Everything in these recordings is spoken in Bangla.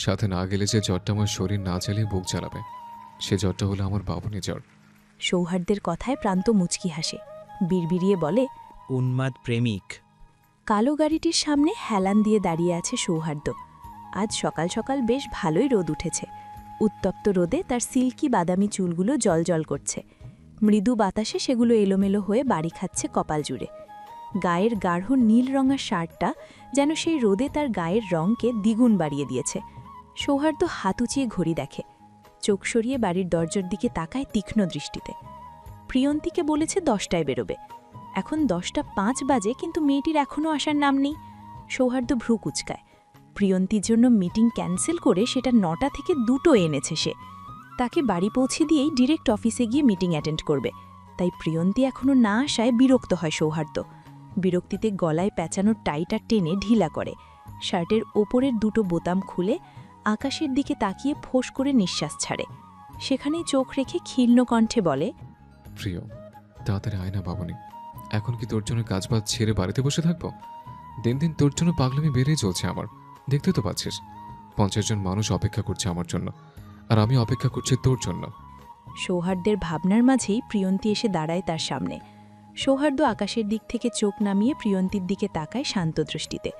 সাথে না গেলে যে জ্বরটা আমার শরীর না চালিয়ে বুক জ্বালাবে, সে জ্বরটা হলো আমার বাবুনি জ্বর। সৌহার্দ্যের কথায় প্রান্ত মুচকি হাসে, বিড়বিড়িয়ে বলে, উন্মাদ প্রেমিক। কালো গাড়িটির সামনে হেলান দিয়ে দাঁড়িয়ে আছে সৌহার্দ্য। আজ সকাল সকাল বেশ ভালোই রোদ উঠেছে। উত্তপ্ত রোদে তার সিল্কি বাদামি চুলগুলো জলজল করছে। মৃদু বাতাসে সেগুলো এলোমেলো হয়ে বাড়ি খাচ্ছে কপাল জুড়ে। গায়ের গাঢ় নীল রঙা শার্টটা যেন সেই রোদে তার গায়ের রঙকে দ্বিগুণ বাড়িয়ে দিয়েছে। সৌহার্দ্য হাত উঁচিয়ে ঘড়ি দেখে, চোখ সরিয়ে বাড়ির দরজার দিকে তাকায় তীক্ষ্ণ দৃষ্টিতে। প্রিয়ন্তীকে বলেছে 10টায় বেরোবে। এখন 10টা 5 বাজে, কিন্তু মেয়েটির এখনও আসার নাম নেই। সৌহার্দ্য ভ্রু কুচকায়। প্রিয়ন্তীর জন্য মিটিং ক্যান্সেল করে সেটা 9টা থেকে 2টো এনেছে সে। তাকে বাড়ি পৌঁছে দিয়েই ডিরেক্ট অফিসে গিয়ে মিটিং অ্যাটেন্ড করবে। তাই প্রিয়ন্তী এখনও না আসায় বিরক্ত হয় সৌহার্দ্য। বিরক্তিতে গলায় পেঁচানোর টাইটা টেনে ঢিলা করে, শার্টের ওপরের 2টো বোতাম খুলে আকাশের দিকে তাকিয়ে ফোঁস করে নিঃশ্বাস ছাড়ে। সেখানেই চোখ রেখে ক্ষীণ কণ্ঠে বলে, প্রিয়, তাড়াতাড়ি আয় না বাবুনি। এখন কি তোর জন্য কাজবাজ ছেড়ে বাড়িতে বসে থাকবো? দিন দিন তোর জন্য পাগলামি বেড়েই চলছে আমার, দেখতে তো পাচ্ছিস। 50 জন মানুষ অপেক্ষা করছে আমার জন্য, আর আমি অপেক্ষা করছি তোর জন্য। সৌহার্দ্যের ভাবনার মাঝেই প্রিয়ন্তী এসে দাঁড়ায় তার সামনে। সৌহার্দ্য আকাশের দিক থেকে চোখ নামিয়ে প্রিয়ন্তীর দিকে তাকায় শান্ত দৃষ্টিতে।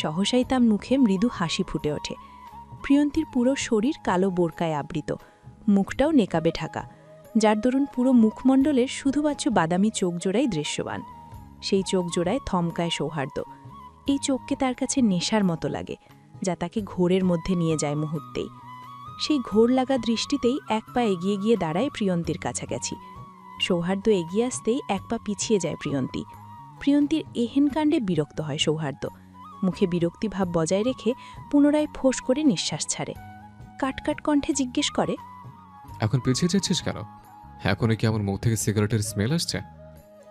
সহসাই তার মুখে মৃদু হাসি ফুটে ওঠে। প্রিয়ন্তীর পুরো শরীর কালো বোরকায় আবৃত, মুখটাও নেকাবে ঢাকা, যার দরুন পুরো মুখমণ্ডলের শুধুমাত্র বাদামি চোখজোড়াই দৃশ্যবান। সেই চোখজোড়ায় থমকায় সৌহার্দ্য। এই চোখকে তার কাছে নেশার মতো লাগে, যা তাকে ঘোরের মধ্যে নিয়ে যায় মুহূর্তেই। সেই ঘোর লাগা দৃষ্টিতেই এক পা এগিয়ে গিয়ে দাঁড়ায় প্রিয়ন্তীর কাছাকাছি। সৌহার্দ্য এগিয়ে আসতেই এক পা পিছিয়ে যায় প্রিয়ন্তী। প্রিয়ন্তীর এহেন কাণ্ডে বিরক্ত হয় সৌহার্দ্য। মুখে বিরক্তিভাব বজায় রেখে পুনরায় ফোঁস করে নিঃশ্বাস ছাড়ে। কাটকাট কণ্ঠে জিজ্ঞেস করে, এখন পিছিয়ে যাচ্ছিস কেন? এখনই কি আমার মুখ থেকে সিগারেটের স্মেল আসছে?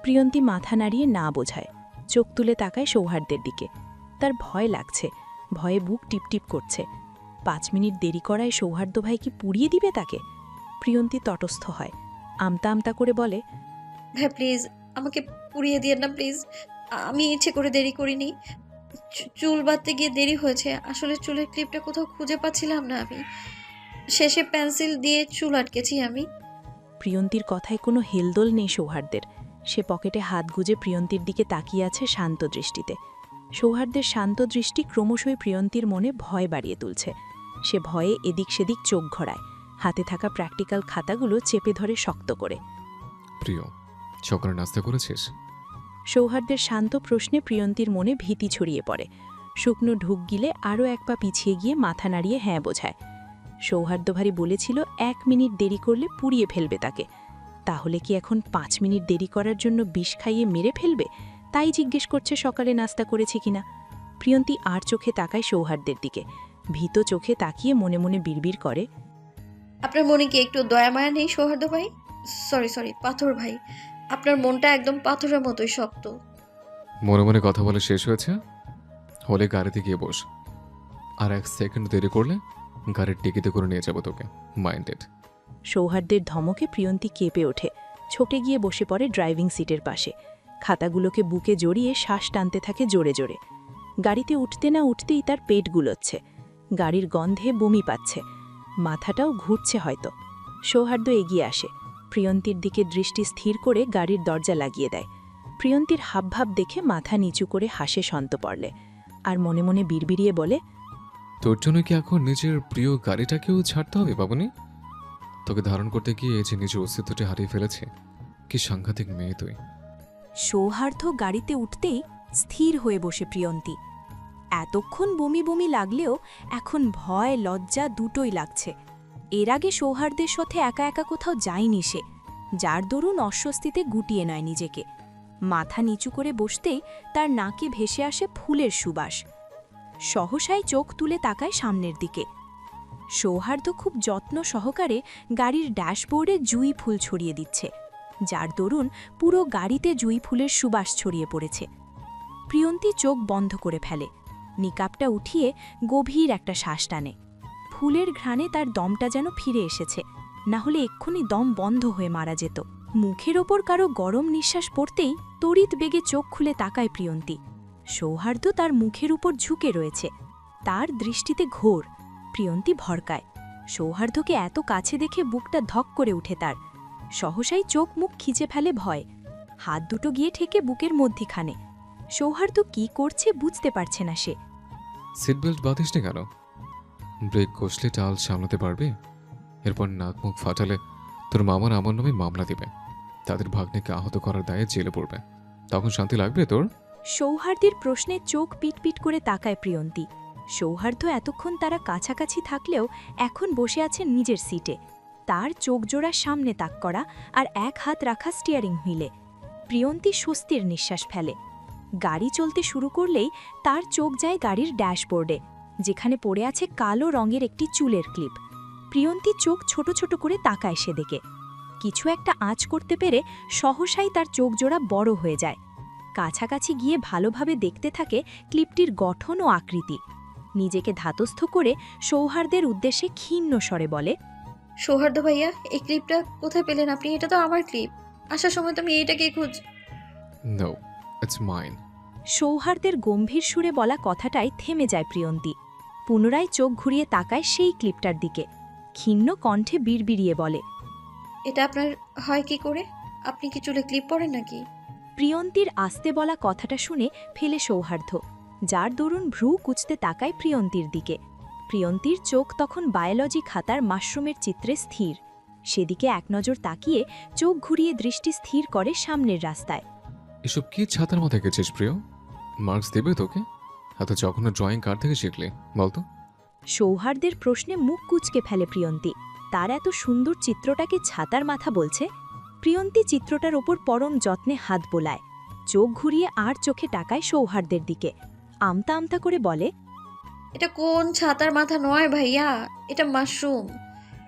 প্রিয়ন্তী মাথা নাড়িয়ে না বোঝায়, চোখ তুলে তাকায় সৌহার্দ্যের দিকে। তার ভয় লাগছে, ভয়ে বুক টিপটিপ করছে। 5 মিনিট দেরি করায় সৌহার্দ্য ভাই কি পুড়িয়ে দিবে তাকে? প্রিয়ন্তী তটস্থ হয়, আমতা আমতা করে বলে, ভাই প্লিজ আমাকে পুড়িয়ে দিয়ে না প্লিজ। আমি ইচ্ছে করে দেরি করিনি। চুল বাঁধতে গিয়ে দেরি হয়েছে। আসলে চুলের ক্লিপটা কোথাও খুঁজে পাচ্ছিলাম না আমি। শেষে পেন্সিল দিয়ে চুল আটকেছি আমি। প্রিয়ন্তীর কথায় কোনো হেলদোল নেই সৌহার্দ্যের। সে পকেটে হাত গুজে প্রিয়ন্তীর দিকে তাকিয়ে আছে শান্ত দৃষ্টিতে। সৌহার্দ্যের শান্ত দৃষ্টি ক্রমশই প্রিয়ন্তীর মনে ভয় বাড়িয়ে তুলছে। সে ভয়ে এদিক সেদিক চোখ ঘোরায়, হাতে থাকা প্র্যাকটিক্যাল খাতাগুলো চেপে ধরে শক্ত করে। প্রিয়, সকালে নাস্তা করেছিস? সৌহার্দ্যের শান্ত প্রশ্নে প্রিয়ন্তীর মনে ভীতি ছড়িয়ে পড়ে। শুকনো ঢুক গিলে আরও এক পা পিছিয়ে গিয়ে মাথা নাড়িয়ে হ্যাঁ বোঝায়। সৌহার্দ্য ভারী বলেছিল 1 মিনিট দেরি করলে পুড়িয়ে ফেলবে তাকে। তাহলে কি এখন 5 মিনিট দেরি করার জন্য বিষ খাইয়ে মেরে ফেলবে? তাই জিজ্ঞেস করছে সকালে নাস্তা করেছে কিনা। প্রিয়ন্তী আর চোখে তাকায় সৌহার্দ্যের দিকে, ভীত চোখে তাকিয়ে মনে মনে বিড়বিড় করে, আপনার মনে কি একটু দয়া মায়া নেই সৌহার্দ্য ভাই? সরি পাথর ভাই। আপনার মনটা একদম পাথরের মতোই শক্ত। মনে মনে কথা বলে শেষ হয়েছে? হলে গাড়িতে গিয়ে বস। আর 1 সেকেন্ড দেরি করলে গাড়ির টিকিতে করে নিয়ে যাবো তোকে। মাইন্ডেড। সৌহার্দ্যের ধমকে প্রিয়ন্তী কেঁপে ওঠে, ছুটে গিয়ে বসে পড়ে ড্রাইভিং সিটের পাশে। খাতাগুলোকে বুকে জড়িয়ে শ্বাস টানতে থাকে জোরে জোরে। গাড়িতে উঠতে না উঠতেই তার পেট গুলোচ্ছে, গাড়ির গন্ধে বমি পাচ্ছে, মাথাটাও ঘুরছে হয়তো। সৌহার্দ্য এগিয়ে আসে, প্রিয়ন্তীর দিকে দৃষ্টি স্থির করে গাড়ির দরজা লাগিয়ে দেয়। প্রিয়ন্তীর হাবভাব দেখে মাথা নিচু করে হাসে সন্তপর্লে, আর মনে মনে বিড়বিড়িয়ে বলে, তোর জন্য কি এখন নিজের প্রিয় গাড়িটাকেও ছাড়তে হবে বাবুনি? তোকে ধারণ করতে গিয়ে যে নিজের অস্তিত্বটি হারিয়ে ফেলেছে। কি সাংঘাতিক মেয়ে তুই! সৌহার্দ্য গাড়িতে উঠতেই স্থির হয়ে বসে প্রিয়ন্তী। এতক্ষণ বমি বমি লাগলেও এখন ভয় লজ্জা দুটোই লাগছে। এর আগে সৌহার্দ্যের সাথে একা একা কোথাও যায়নি সে, যার দরুন অস্বস্তিতে গুটিয়ে নেয় নিজেকে। মাথা নিচু করে বসতেই তার নাকে ভেসে আসে ফুলের সুবাস। সহসাই চোখ তুলে তাকায় সামনের দিকে। সৌহার্দ্য খুব যত্ন সহকারে গাড়ির ড্যাশবোর্ডে জুঁই ফুল ছড়িয়ে দিচ্ছে, যার দরুন পুরো গাড়িতে জুঁই ফুলের সুবাস ছড়িয়ে পড়েছে। প্রিয়ন্তী চোখ বন্ধ করে ফেলে, নিকাবটা উঠিয়ে গভীর একটা শ্বাস টানে। ফুলের ঘ্রাণে তার দমটা যেন ফিরে এসেছে, না হলে এক্ষুনি দম বন্ধ হয়ে মারা যেত। মুখের ওপর কারো গরম নিঃশ্বাস পড়তেই তড়িৎ বেগে চোখ খুলে তাকায় প্রিয়ন্তী। সৌহার্দ্য তার মুখের উপর ঝুঁকে রয়েছে, তার দৃষ্টিতে ঘোর, প্রিয়ন্তী ভরকায়। সৌহার্দ্যকে এত কাছে দেখে বুকটা ধক করে উঠে তার। সহসাই চোখ মুখ খিচে ফেলে ভয়। হাত দুটো গিয়ে ঠেকে বুকের মধ্যিখানে। সৌহার্দ্য কি করছে বুঝতে পারছে না সে। সিট বেল্ট বাঁধিস না কেন? ব্রেক কষলে টাল সামলাতে পারবে? এরপর নাক মুখ ফাটালে তোর মামার আমার নামে মামলা দিবে, তাদের ভাগ্নেকে আহত করার দায়ে জেলে পড়বে। তখন শান্তি লাগবে তোর? সৌহার্দ্যের প্রশ্নে চোখ পিটপিট করে তাকায় প্রিয়ন্তী। সৌহার্দ্য এতক্ষণ তারা কাছাকাছি থাকলেও এখন বসে আছে নিজের সিটে। তার চোখ জোড়া সামনে তাক করা আর এক হাত রাখা স্টিয়ারিং হুইলে। প্রিয়ন্তী স্বস্তির নিঃশ্বাস ফেলে। গাড়ি চলতে শুরু করলেই তার চোখ যায় গাড়ির ড্যাশবোর্ডে, যেখানে পড়ে আছে কালো রঙের একটি চুলের ক্লিপ। প্রিয়ন্তী চোখ ছোট ছোট করে তাকায় সেদিকে। কিছু একটা আঁচ করতে পেরে সহসাই তার চোখ জোড়া বড় হয়ে যায়। কাছাকাছি গিয়ে ভালোভাবে দেখতে থাকে ক্লিপটির গঠন ও আকৃতি। নিজেকে ধাতস্থ করে সৌহার্দ্যের উদ্দেশ্যে ক্ষীণ স্বরে বলে, সৌহার্দ্য ভাইয়া, এই ক্লিপটা কোথায় পেলেন আপনি? এটা তো আমার ক্লিপ। আসার সময় তো আমি এইটাকেই নো, ইটস মাইন। সৌহার্দ্যের গম্ভীর সুরে বলা কথাটাই থেমে যায় প্রিয়ন্তী। পুনরায় চোখ ঘুরিয়ে তাকায় সেই ক্লিপটার দিকে। ক্ষীণ কণ্ঠে বিড়বিড়িয়ে বলে, এটা আপনার হয় কি করে? আপনি কি চুলে ক্লিপ পরেন নাকি? প্রিয়ন্তীর আস্তে বলা কথাটা শুনে ফেলে সৌহার্দ্য, যার দরুন ভ্রু কুচতে তাকায় প্রিয়ন্তীর দিকে। প্রিয়ন্তীর চোখ তখন বায়োলজি খাতার মাশরুমের চিত্রে স্থির। সেদিকে এক নজর তাকিয়ে চোখ ঘুরিয়ে দৃষ্টি স্থির করে সামনের রাস্তায়। এসব কি ছাতার মাথায় গেছিস প্রিয়? মার্কস দেবে তোকে? এত যখন ড্রয়িং কার থেকে শিখলে বলতো? সৌহার্দ্যের প্রশ্নে মুখ কুচকে ফেলে প্রিয়ন্তী। তার এত সুন্দর চিত্রটাকে ছাতার মাথা বলছে? প্রিয়ন্তী চিত্রটার ওপর পরম যত্নে হাত বোলায়। চোখ ঘুরিয়ে আর চোখে টাকায় সৌহার্দ্যের দিকে। আমতা আমতা করে বলে, এটা কোন ছাতার মাথা নয় ভাইয়া, এটা মাশরুম।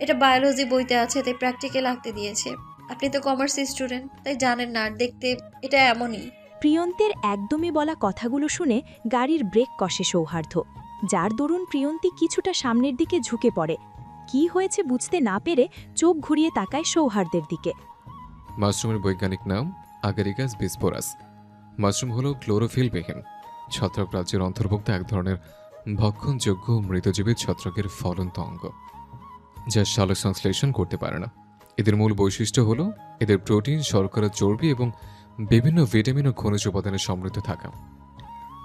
এটা বায়োলজি বইতে আছে, তাই প্র্যাকটিক্যাল আঁকতে দিয়েছে। আপনি তো কমার্স স্টুডেন্ট, তাই জানেন না। আর দেখতে এটা এমনই। প্রিয়ন্তের একদমই বলা কথাগুলো শুনে গাড়ির ব্রেক কষে সৌহার্দ্য, যার দরুন প্রিয়ন্তী কিছুটা সামনের দিকে ঝুঁকে পড়ে। কি হয়েছে বুঝতে না পেরে চোখ ঘুরিয়ে তাকায় সৌহার্দ্যের দিকে। মাশরুমের বৈজ্ঞানিক নাম আগারিকাস বিসপোরাস। মাশরুম হল ক্লোরোফিলবিহীন ছত্রাক রাজ্যের অন্তর্ভুক্ত এক ধরনের ভক্ষণযোগ্য মৃতজীবী ছত্রাকের ফলন্ত অঙ্গ, যা সালোক সংশ্লেষণ করতে পারে না। এদের মূল বৈশিষ্ট্য হল এদের প্রোটিন, শর্করা, চর্বি এবং বিভিন্ন ভিটামিন ও খনিজ উপাদানে সমৃদ্ধ থাকা।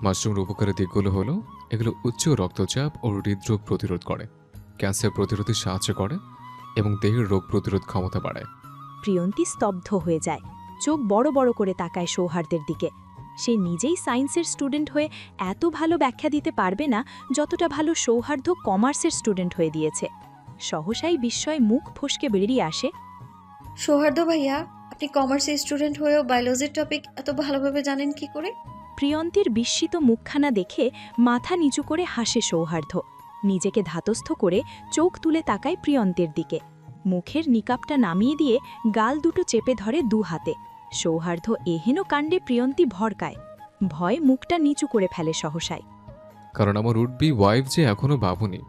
মাশরুমের উপকারী দিকগুলো হলো এগুলো উচ্চ রক্তচাপ ও হৃদরোগ প্রতিরোধ করে, ক্যান্সার প্রতিরোধে সাহায্য করে এবং দেহের রোগ প্রতিরোধ ক্ষমতা বাড়ায়। প্রিয়ন্তী স্তব্ধ হয়ে যায়। চোখ বড় বড় করে তাকায় সৌহার্দ্যের দিকে। সে নিজেই সায়েন্সের স্টুডেন্ট হয়ে এত ভালো ব্যাখ্যা দিতে পারবে না যতটা ভালো সৌহার্দ্য কমার্সের স্টুডেন্ট হয়ে দিয়েছে। সহসাই বিস্ময় মুখ ফসকে বেরিয়ে আসে, সৌহার্দ্য ভাইয়া, আপনি কমার্স স্টুডেন্ট হয়েও বায়োলজির টপিক এত ভালোভাবে জানেন কি করে? প্রিয়ন্তীর বিস্মিত মুখখানা দেখে মাথা নিচু করে হাসে সৌহার্দ্য। নিজেকে ধাতস্থ করে চোখ তুলে তাকায় প্রিয়ন্তীর দিকে। মুখের নিকাপটা নামিয়ে দিয়ে গাল দুটো চেপে ধরে দু হাতে। সৌহার্দ্য এহেন কাণ্ডে প্রিয়ন্তী ভরকায়। ভয় মুখটা নিচু করে ফেলে সহসায়। কারণ আমার উডবি ওয়াইফ যে এখনো বাবুনি,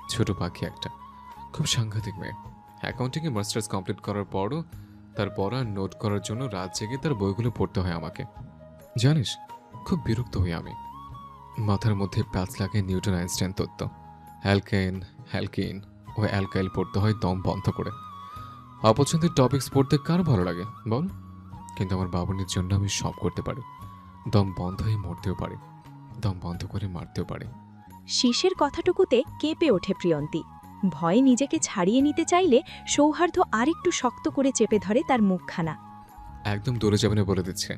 ছোট পাখি একটা, খুব সাংঘাতিক মেয়ে। অ্যাকাউন্টিংয়ে মাস্টার্স কমপ্লিট করার পরও তার পড়া নোট করার জন্য রাত জেগে তার বইগুলো পড়তে হয় আমাকে। জানিস, খুব বিরক্ত হই আমি। মাথার মধ্যে প্যাচ লাগে নিউটন আইনস্টাইন তত্ত্ব। অ্যালকেন, অ্যালকিন ও অ্যালকাইল পড়তে হয় দম বন্ধ করে। অপছন্দের টপিকস পড়তে কার ভালো লাগে বল? কিন্তু আমার বাবুনির জন্য আমি সব করতে পারি। দম বন্ধ হয়ে মরতেও পারি, দম বন্ধ করে মারতেও পারি। শীষের কথাটুকুতে কেঁপে ওঠে প্রিয়ন্তী। ভয়ে নিজেকে ছাড়িয়ে নিতে চাইলে সৌহার্দ্য আরেকটু শক্ত করে চেপে ধরে তার মুখখানা। একদম দূরে যাবে না বলে দিচ্ছে।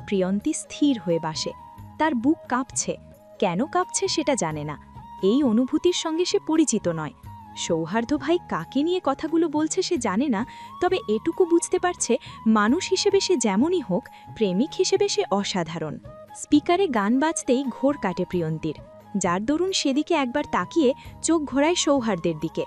প্রিয়ন্তী স্থির হয়ে বাসে। তার বুক কাঁপছে। কেন কাঁপছে সেটা জানে না। এই অনুভূতির সঙ্গে সে পরিচিত নয়। সৌহার্দ্য ভাই কাকে নিয়ে কথাগুলো বলছে সে জানে না, তবে এটুকু বুঝতে পারছে মানুষ হিসেবে সে যেমনই হোক, প্রেমিক হিসেবে সে অসাধারণ। স্পিকারে গান বাজতেই ঘোর কাটে প্রিয়ন্তীর, যার দরুন সেদিকে একবার তাকিয়ে চোখ ঘোরায় সৌহার্দ্যের দিকে।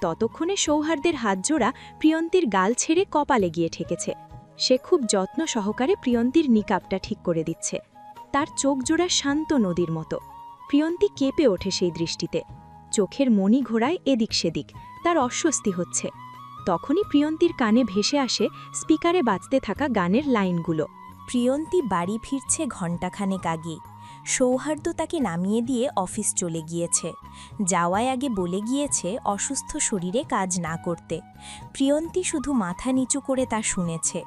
ততক্ষণে সৌহার্দ্যের হাতজোড়া প্রিয়ন্তীর গাল ছেড়ে কপালে গিয়ে ঠেকেছে। সে খুব যত্ন সহকারে প্রিয়ন্তীর নিকাপটা ঠিক করে দিচ্ছে। তার চোখজোড়া শান্ত নদীর মতো। প্রিয়ন্তী কেঁপে ওঠে সেই দৃষ্টিতে। চোখের মণি ঘোরায় এদিক সেদিক, তার অস্বস্তি হচ্ছে। তখনই প্রিয়ন্তীর কানে ভেসে আসে স্পিকারে বাজতে থাকা গানের লাইনগুলো। প্রিয়ন্তী বাড়ি ফিরছে ঘণ্টাখানেক আগে। সৌহার্দ্য তাকে নামিয়ে দিয়ে অফিস চলে গিয়েছে। যাওয়ায় আগে বলে গিয়েছে অসুস্থ শরীরে কাজ না করতে। প্রিয়ন্তী শুধু মাথা নিচু করে তা শুনেছে।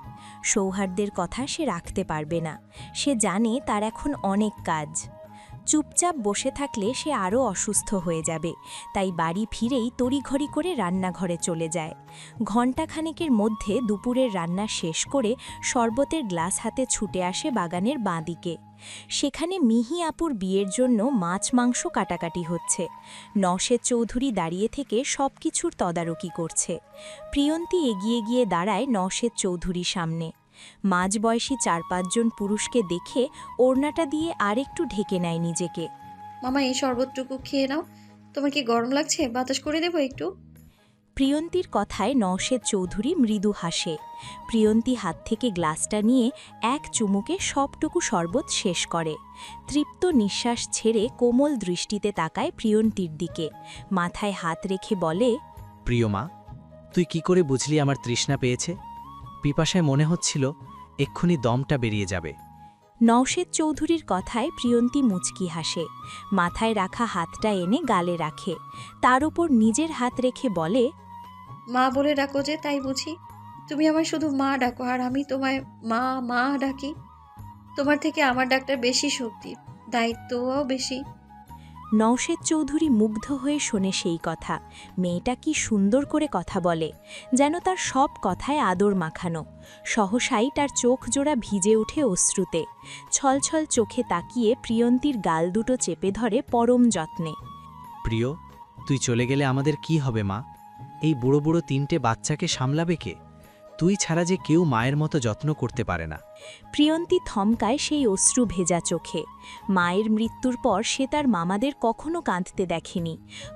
সৌহার্দ্যের কথা সে রাখতে পারবে না। সে জানে তার এখন অনেক কাজ। চুপচাপ বসে থাকলে সে আরও অসুস্থ হয়ে যাবে, তাই বাড়ি ফিরেই তড়িঘড়ি করে রান্নাঘরে চলে যায়। ঘণ্টাখানেকের মধ্যে দুপুরের রান্না শেষ করে শরবতের গ্লাস হাতে ছুটে আসে বাগানের বাঁ দিকে। সেখানে মিহি আপুর বিয়ের জন্য মাছ মাংস কাটাকাটি হচ্ছে। নওশেদ চৌধুরী দাঁড়িয়ে থেকে সব কিছুর তদারকি করছে। প্রিয়ন্তী এগিয়ে গিয়ে দাঁড়ায় নওশেদ চৌধুরীর সামনে। মাঝবয়সী ৪-৫ জন পুরুষকে দেখে ওড়নাটা দিয়ে আরেকটু ঢেকে নেয় নিজেকে। মামা এই শরবতটুকু খেয়ে নাও। তোমার কি গরম লাগছে? বাতাস করে দেবো একটু? প্রিয়ন্তীর কথায় নওশেদ চৌধুরী মৃদু হাসে। প্রিয়ন্তী হাত থেকে গ্লাসটা নিয়ে এক চুমুকে সবটুকু শরবত শেষ করে। তৃপ্ত নিঃশ্বাস ছেড়ে কোমল দৃষ্টিতে তাকায় প্রিয়ন্তীর দিকে। মাথায় হাত রেখে বলে, প্রিয় মা, তুই কি করে বুঝলি আমার তৃষ্ণা পেয়েছে? পিপাসায় মনে হচ্ছিল এক্ষুনি দমটা বেরিয়ে যাবে। নওশেদ চৌধুরীর কথায় প্রিয়ন্তী মুচকি হাসে। মাথায় রাখা হাতটা এনে গালে রাখে। তার উপর নিজের হাত রেখে বলে, মা বলে ডাকো যে, তাই বুঝি? তুমি আমায় শুধু মা ডাকো আর আমি তোমায় মা মা ডাকি। তোমার থেকে আমার ডাক্তার বেশি শক্তি, দায়িত্বও বেশি। নওশেদ চৌধুরী মুগ্ধ হয়ে শোনে সেই কথা। মেয়েটা কি সুন্দর করে কথা বলে, যেন তার সব কথায় আদর মাখানো। সহসাই তার চোখ জোড়া ভিজে ওঠে অশ্রুতে। ছলছল চোখে তাকিয়ে প্রিয়ন্তীর গাল দুটো চেপে ধরে পরম যত্নে। প্রিয়, তুই চলে গেলে আমাদের কি হবে মা? এই বুড়ো বুড়ো 3টে বাচ্চাকে সামলাবে কে? তুই ছাড়া যে কেউ মায়ের মতো যত্ন করতে পারে না। প্রিয়ন্তী থমকায় সেই অশ্রু ভেজা চোখে। মায়ের মৃত্যুর পর সে তার মামাদের কখনো কাঁদতে দেখেনি,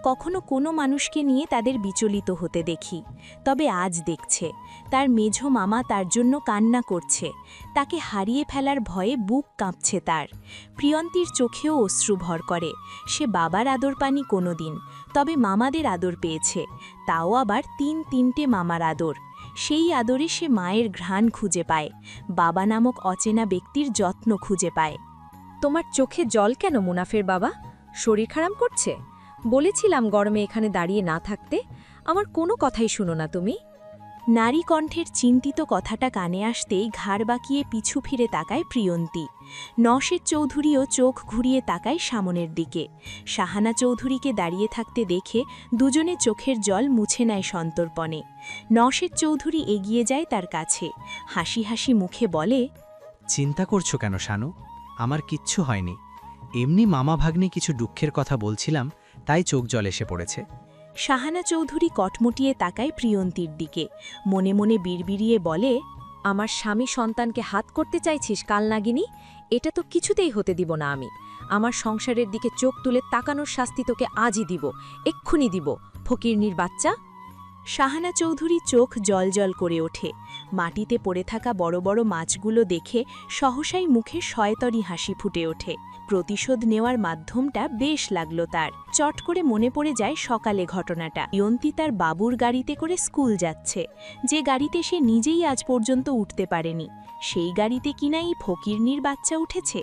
কখনো কোনো মানুষকে নিয়ে তাদের বিচলিত হতে দেখি। তবে আজ দেখছে তার মেঝো মামা তার জন্য কান্না করছে। তাকে হারিয়ে ফেলার ভয়ে বুক কাঁপছে তার। প্রিয়ন্তীর চোখেও অশ্রু ভর করে। সে বাবার আদর পানি কোনোদিন, তবে মামাদের আদর পেয়েছে, তাও আবার 3-3টে মামার আদর। সেই আদরে সে মায়ের ঘ্রাণ খুঁজে পায়, বাবা নামক অচেনা ব্যক্তির যত্ন খুঁজে পায়। তোমার চোখে জল কেন মুনাফের বাবা? শরীর খারাপ করছে? বলেছিলাম গরমে এখানে দাঁড়িয়ে না থাকতে। আমার কোনো কথাই শুনো না তুমি। নারী কণ্ঠের চিন্তিত কথাটা কানে আসতেই ঘাড় বাঁকিয়ে পিছু ফিরে তাকায় প্রিয়ন্তী। নওশেদ চৌধুরীও চোখ ঘুরিয়ে তাকায় সামনের দিকে। শাহানা চৌধুরীকে দাঁড়িয়ে থাকতে দেখে দুজনে চোখের জল মুছে নেয় সন্তর্পণে। নওশেদ চৌধুরী এগিয়ে যায় তার কাছে, হাসি হাসি মুখে বলে, চিন্তা করছো কেন শানু? আমার কিচ্ছু হয়নি। এমনি মামা ভাগ্নে কিছু দুঃখের কথা বলছিলাম, তাই চোখ জল এসে পড়েছে। শাহানা চৌধুরী কটমটিয়ে তাকায় প্রিয়ন্তীর দিকে, মনে মনে বিড়বিড়িয়ে বলে, আমার স্বামী সন্তানকে হাত করতে চাইছিস কালনাগিনী? এটা তো কিছুতেই হতে দিব না আমি। আমার সংসারের দিকে চোখ তুলে তাকানোর শাস্তি তোকে আজই দিব, এক্ষুনি দিব, ফকিরনির বাচ্চা। শাহানা চৌধুরী চোখ জলজল করে ওঠে। মাটিতে পড়ে থাকা বড় বড় মাছগুলো দেখে সহসাই মুখে শয়তনি হাসি ফুটে ওঠে। প্রতিশোধ নেওয়ার মাধ্যমটা বেশ লাগল তার। চট করে মনে পড়ে যায় সকালে ঘটনাটা। ইয়ন্তি তার বাবুর গাড়িতে করে স্কুল যাচ্ছে, যে গাড়িতে সে নিজেই আজ পর্যন্ত উঠতে পারেনি। সেই গাড়িতে কিনা এই ফকিরনির বাচ্চা উঠেছে।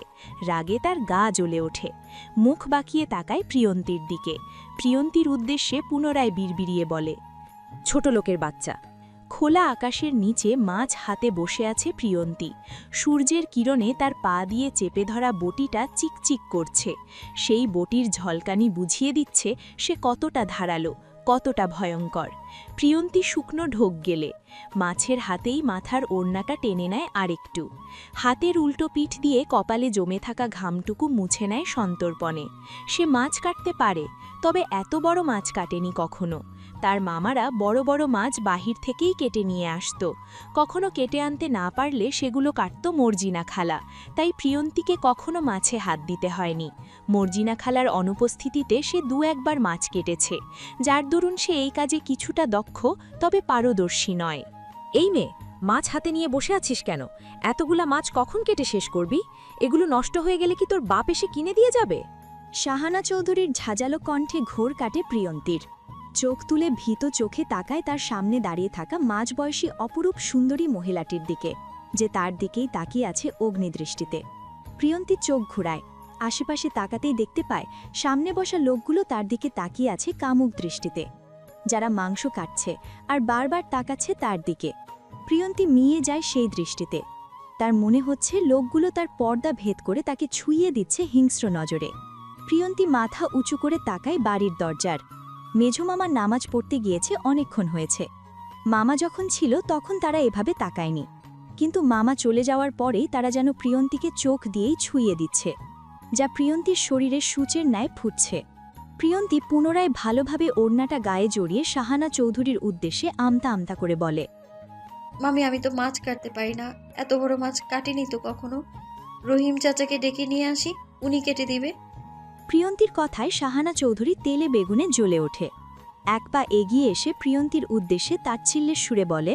রাগে তার গা জ্বলে ওঠে। মুখ বাঁকিয়ে তাকায় প্রিয়ন্তীর দিকে। প্রিয়ন্তীর উদ্দেশ্যে পুনরায় বিড়বিড়িয়ে বলে, ছোট লোকের বাচ্চা। খোলা আকাশের নিচে মাছ হাতে বসে আছে প্রিয়ন্তী। সূর্যের কিরণে তার পা দিয়ে চেপে ধরা বটিটা চিকচিক করছে। সেই বটির ঝলকানি বুঝিয়ে দিচ্ছে সে কতটা ধারালো, কতটা ভয়ঙ্কর। প্রিয়ন্তী শুকনো ঢোক গেলে মাছের হাতেই মাথার ওড়নাটা টেনে নেয় আরেকটু। হাতের উল্টো পিঠ দিয়ে কপালে জমে থাকা ঘামটুকু মুছে নেয় সন্তর্পণে। সে মাছ কাটতে পারে, তবে এত বড় মাছ কাটেনি কখনো। তার মামারা বড় বড় মাছ বাহির থেকেই কেটে নিয়ে আসত। কখনো কেটে আনতে না পারলে সেগুলো কাটত মর্জিনা খালা, তাই প্রিয়ন্তীকে কখনো মাছে হাত দিতে হয়নি। মর্জিনা খালার অনুপস্থিতিতে সে 2-1বার মাছ কেটেছে, যার দরুন সে এই কাজে কিছুটা দক্ষ, তবে পারদর্শী নয়। এই মেয়ে, মাছ হাতে নিয়ে বসে আছিস কেন? এতগুলা মাছ কখন কেটে শেষ করবি? এগুলো নষ্ট হয়ে গেলে কি তোর বাপ এসে কিনে দিয়ে যাবে? শাহানা চৌধুরীর ঝাঁঝালো কণ্ঠে ঘোর কাটে প্রিয়ন্তীর। চোখ তুলে ভীত চোখে তাকায় তার সামনে দাঁড়িয়ে থাকা মাঝবয়সী অপরূপ সুন্দরী মহিলাটির দিকে, যে তার দিকেই তাকিয়ে আছে অগ্নিদৃষ্টিতে। প্রিয়ন্তী চোখ ঘুরায়, আশেপাশে তাকাতেই দেখতে পায় সামনে বসা লোকগুলো তার দিকে তাকিয়ে আছে কামুক দৃষ্টিতে, যারা মাংস কাটছে আর বারবার তাকাচ্ছে তার দিকে। প্রিয়ন্তী মিয়ে যায় সেই দৃষ্টিতে। তার মনে হচ্ছে লোকগুলো তার পর্দা ভেদ করে তাকে ছুঁয়ে দিচ্ছে হিংস্র নজরে। প্রিয়ন্তী মাথা উঁচু করে তাকায় বাড়ির দরজার। মেঝোমামা নামাজ পড়তে গিয়েছে, অনেকক্ষণ হয়েছে। মামা যখন ছিল তখন তারা এভাবে তাকায়নি, কিন্তু মামা চলে যাওয়ার পরেই তারা যেন প্রিয়ন্তীকে চোখ দিয়েই ছুঁয়ে দিচ্ছে, যা প্রিয়ন্তীর শরীরে সূচের ন্যায় ফুটছে। প্রিয়ন্তী পুনরায় ভালোভাবে ওড়নাটা গায়ে জড়িয়ে শাহানা চৌধুরীর উদ্দেশ্যে আমতা আমতা করে বলে, মামি আমি তো মাছ কাটতে পারি না, এত বড় মাছ কাটিনি তো কখনো। রহিম চাচাকে ডেকে নিয়ে আসি, উনি কেটে দিবে। প্রিয়ন্তীর কথায় শাহানা চৌধুরী তেলে বেগুনে জ্বলে ওঠে। এক পা এগিয়ে এসে প্রিয়ন্তীর উদ্দেশ্যে তাচ্ছিল্যের সুরে বলে,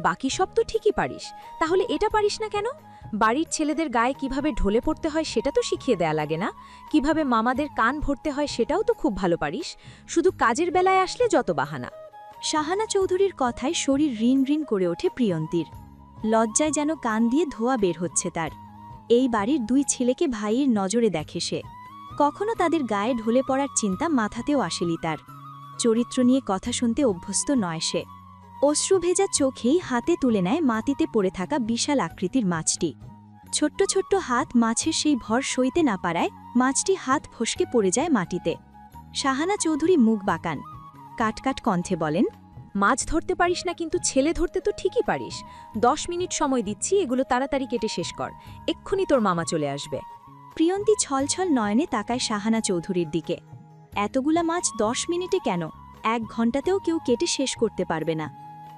বাকি সব তো ঠিকই পারিস, তাহলে এটা পারিস না কেন? বাড়ির ছেলেদের গায়ে কিভাবে ঢলে পড়তে হয় সেটা তো শিখিয়ে দেয়া লাগে না? কিভাবে মামাদের কান ভরতে হয় সেটাও তো খুব ভালো পারিস, শুধু কাজের বেলায় আসলে যত বাহানা। শাহানা চৌধুরীর কথায় শরীর রিন রিন করে ওঠে প্রিয়ন্তীর। লজ্জায় যেন কান দিয়ে ধোয়া বের হচ্ছে তার। এই বাড়ির দুই ছেলেকে ভাইয়ের নজরে দেখে সে, কখনো তাদের গায়ে ঢলে পড়ার চিন্তা মাথাতেও আসেনি তার। চরিত্র নিয়ে কথা শুনতে অভ্যস্ত নয় সে। অশ্রুভেজা চোখেই হাতে তুলে নেয় মাটিতে পড়ে থাকা বিশাল আকৃতির মাছটি। ছোট্ট ছোট্ট হাত মাছের সেই ভর সইতে না পারায় মাছটি হাত ফসকে পড়ে যায় মাটিতে। শাহানা চৌধুরী মুখ বাঁকান, কাটকাট কণ্ঠে বলেন, মাছ ধরতে পারিস না, কিন্তু ছেলে ধরতে তো ঠিকই পারিস। 10 মিনিট সময় দিচ্ছি, এগুলো তাড়াতাড়ি কেটে শেষ কর, এক্ষুনি তোর মামা চলে আসবে। প্রিয়ন্তী ছলছল নয়নে তাকায় শাহানা চৌধুরীর দিকে। এতগুলা মাছ 10 মিনিটে কেন, 1 ঘণ্টাতেও কেউ কেটে শেষ করতে পারবে না।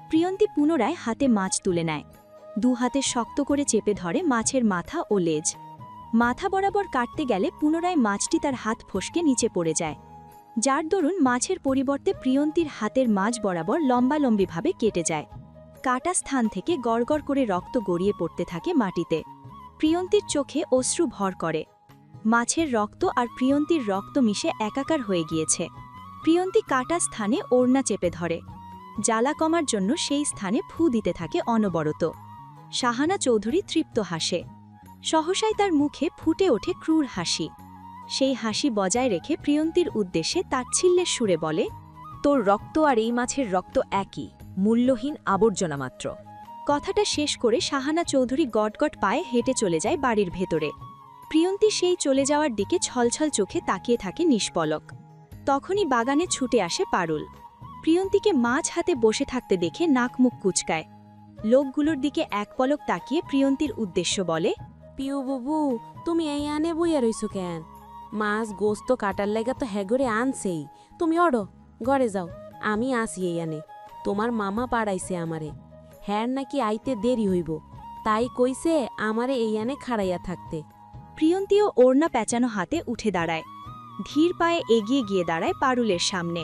প্রিয়ন্তী পুনরায় হাতে মাছ তুলে নেয়, 2 হাতে শক্ত করে চেপে ধরে মাছের মাথা ও লেজ। মাথা বরাবর কাটতে গেলে পুনরায় মাছটি তার হাত ফসকে নিচে পড়ে যায়, যার দরুন মাছের পরিবর্তে প্রিয়ন্তীর হাতের মাঝ বরাবর লম্বালম্বিভাবে কেটে যায়। কাটা স্থান থেকে গড়গড় করে রক্ত গড়িয়ে পড়তে থাকে মাটিতে। প্রিয়ন্তীর চোখে অশ্রু ভর করে। মাছের রক্ত আর প্রিয়ন্তীর রক্ত মিশে একাকার হয়ে গিয়েছে। প্রিয়ন্তী কাটা স্থানে ওড়না চেপে ধরে, জ্বালা কমার জন্য সেই স্থানে ফু দিতে থাকে অনবরত। শাহানা চৌধুরী তৃপ্ত হাসে, সহসাই তার মুখে ফুটে ওঠে ক্রূর হাসি। সেই হাসি বজায় রেখে প্রিয়ন্তীর উদ্দেশ্যে তাচ্ছিল্যের সুরে বলে, তোর রক্ত আর এই মাছের রক্ত একই, মূল্যহীন আবর্জনা মাত্র। কথাটা শেষ করে শাহানা চৌধুরী গটগট পায়ে হেঁটে চলে যায় বাড়ির ভেতরে। প্রিয়ন্তী সেই চলে যাওয়ার দিকে ছলছল চোখে তাকিয়ে থাকে নিষ্পলক। তখনই বাগানে ছুটে আসে পারুল। প্রিয়ন্তীকে মাছ হাতে বসে থাকতে দেখে নাক মুখ কুচকায়। লোকগুলোর দিকে এক পলক তাকিয়ে প্রিয়ন্তীর উদ্দেশ্য বলে, পিউ বুবু, তুমি এই আনে বইয়া রইছো কেন? মাছ গোস্ত কাটার লাগা তো হ্যাগরে আনছেই, তুমি অড়ো ঘরে যাও, আমি আসি এই আনে। তোমার মামা পাড়াইছে আমারে, হ্যার নাকি আইতে দেরি হইব, তাই কইছে আমারে এই আনে খাড়াইয়া থাকতে। প্রিয়ন্তীও ওড়না পেঁচানো হাতে উঠে দাঁড়ায়, ধীর পায়ে এগিয়ে গিয়ে দাঁড়ায় পারুলের সামনে।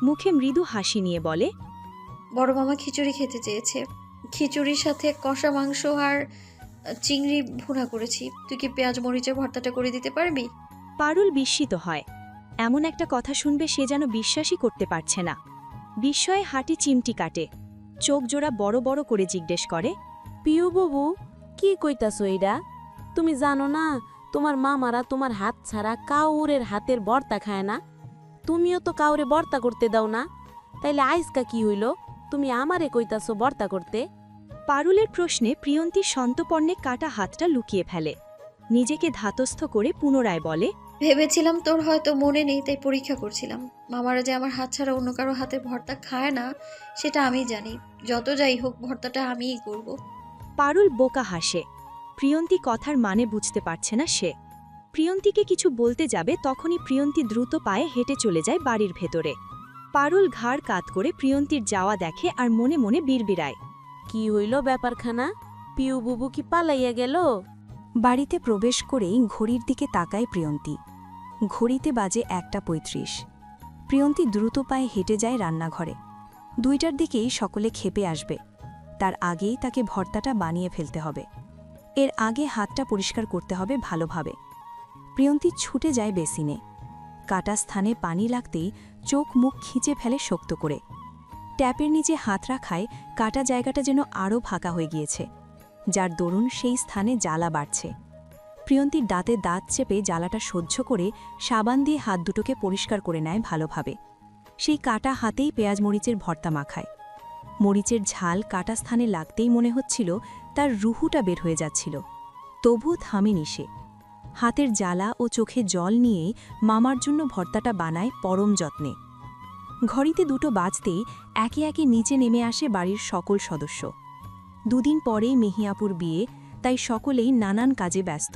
মুখে মৃদু হাসি নিয়ে বলে, বড় মামা খিচুড়ি খেতে চেয়েছে, খিচুড়ির সাথে কষা মাংস আর চিংড়ি ভুনা করেছি, তুই কি পেঁয়াজ মরিচের ভর্তাটা করে দিতে পারবি? পারুল বিস্মিত হয়। এমন একটা কথা শুনবে সে যেন বিশ্বাসই করতে পারছে না। বিস্ময়ে হাঁটি চিমটি কাটে, চোখ জোড়া বড় বড় করে জিজ্ঞেস করে, পিউ বুবু, কি কইতাছো এইডা? তুমি জানো না তোমার মামারা তোমার হাত ছাড়া কাউরের হাতের বর্তা খায় না? তুমিও তো কাউরে বর্তা করতে দাও না, তাইলে আইজকা কি হইল তুমি আমারে কইতাছো বর্তা করতে? পারুলের প্রশ্নে প্রিয়ন্তী সন্তপর্ণে কাটা হাতটা লুকিয়ে ফেলে, নিজেকে ধাতস্থ করে পুনরায় বলে, ভেবেছিলাম তোর হয়তো মনে নেই, তাই পরীক্ষা করছিলাম। মামারা যে আমার হাত ছাড়া অন্য কারো হাতে ভর্তা খায় না সেটা আমি জানি, যত যাই হোক ভর্তাটা আমিই করব। পারুল বোকা হাসে। প্রিয়ন্তী কথার মানে বুঝতে পারছে না সে। প্রিয়ন্তীকে কিছু বলতে যাবে তখনই প্রিয়ন্তী দ্রুত পায়ে হেঁটে চলে যায় বাড়ির ভেতরে। পারুল ঘাড় কাত করে প্রিয়ন্তীর যাওয়া দেখে আর মনে মনে বিড়বিড়ায়, কি হইল ব্যাপারখানা? পিউ বুবু কি পালাইয়া গেল? বাড়িতে প্রবেশ করেই ঘড়ির দিকে তাকায় প্রিয়ন্তী। ঘড়িতে বাজে 1:35। প্রিয়ন্তী দ্রুত পায়ে হেঁটে যায় রান্নাঘরে। 2টার দিকেই সকলে খেপে আসবে, তার আগেই তাকে ভর্তাটা বানিয়ে ফেলতে হবে। এর আগে হাতটা পরিষ্কার করতে হবে ভালোভাবে। প্রিয়ন্তী ছুটে যায় বেসিনে। কাটা স্থানে পানি লাগতেই চোখ মুখ খিঁচে ফেলে শক্ত করে। ট্যাপের নিচে হাত রাখায় কাটা জায়গাটা যেন আরও ফাঁকা হয়ে গিয়েছে, যার দরুন সেই স্থানে জ্বালা বাড়ছে। প্রিয়ন্তীর দাঁতে দাঁত চেপে জ্বালাটা সহ্য করে সাবান দিয়ে হাত দুটোকে পরিষ্কার করে নেয় ভালোভাবে। সেই কাটা হাতেই পেঁয়াজ মরিচের ভর্তা মাখায়। মরিচের ঝাল কাটা স্থানে লাগতেই মনে হচ্ছিল তার রুহুটা বের হয়ে যাচ্ছিল। তবু থামেনি সে। হাতের জ্বালা ও চোখে জল নিয়েই মামার জন্য ভর্তাটা বানায় পরম যত্নে। ঘড়িতে দুটো বাজতেই একে একে নিচে নেমে আসে বাড়ির সকল সদস্য। দুদিন পরেই মেহিয়াপুর বিয়ে, তাই সকলেই নানান কাজে ব্যস্ত।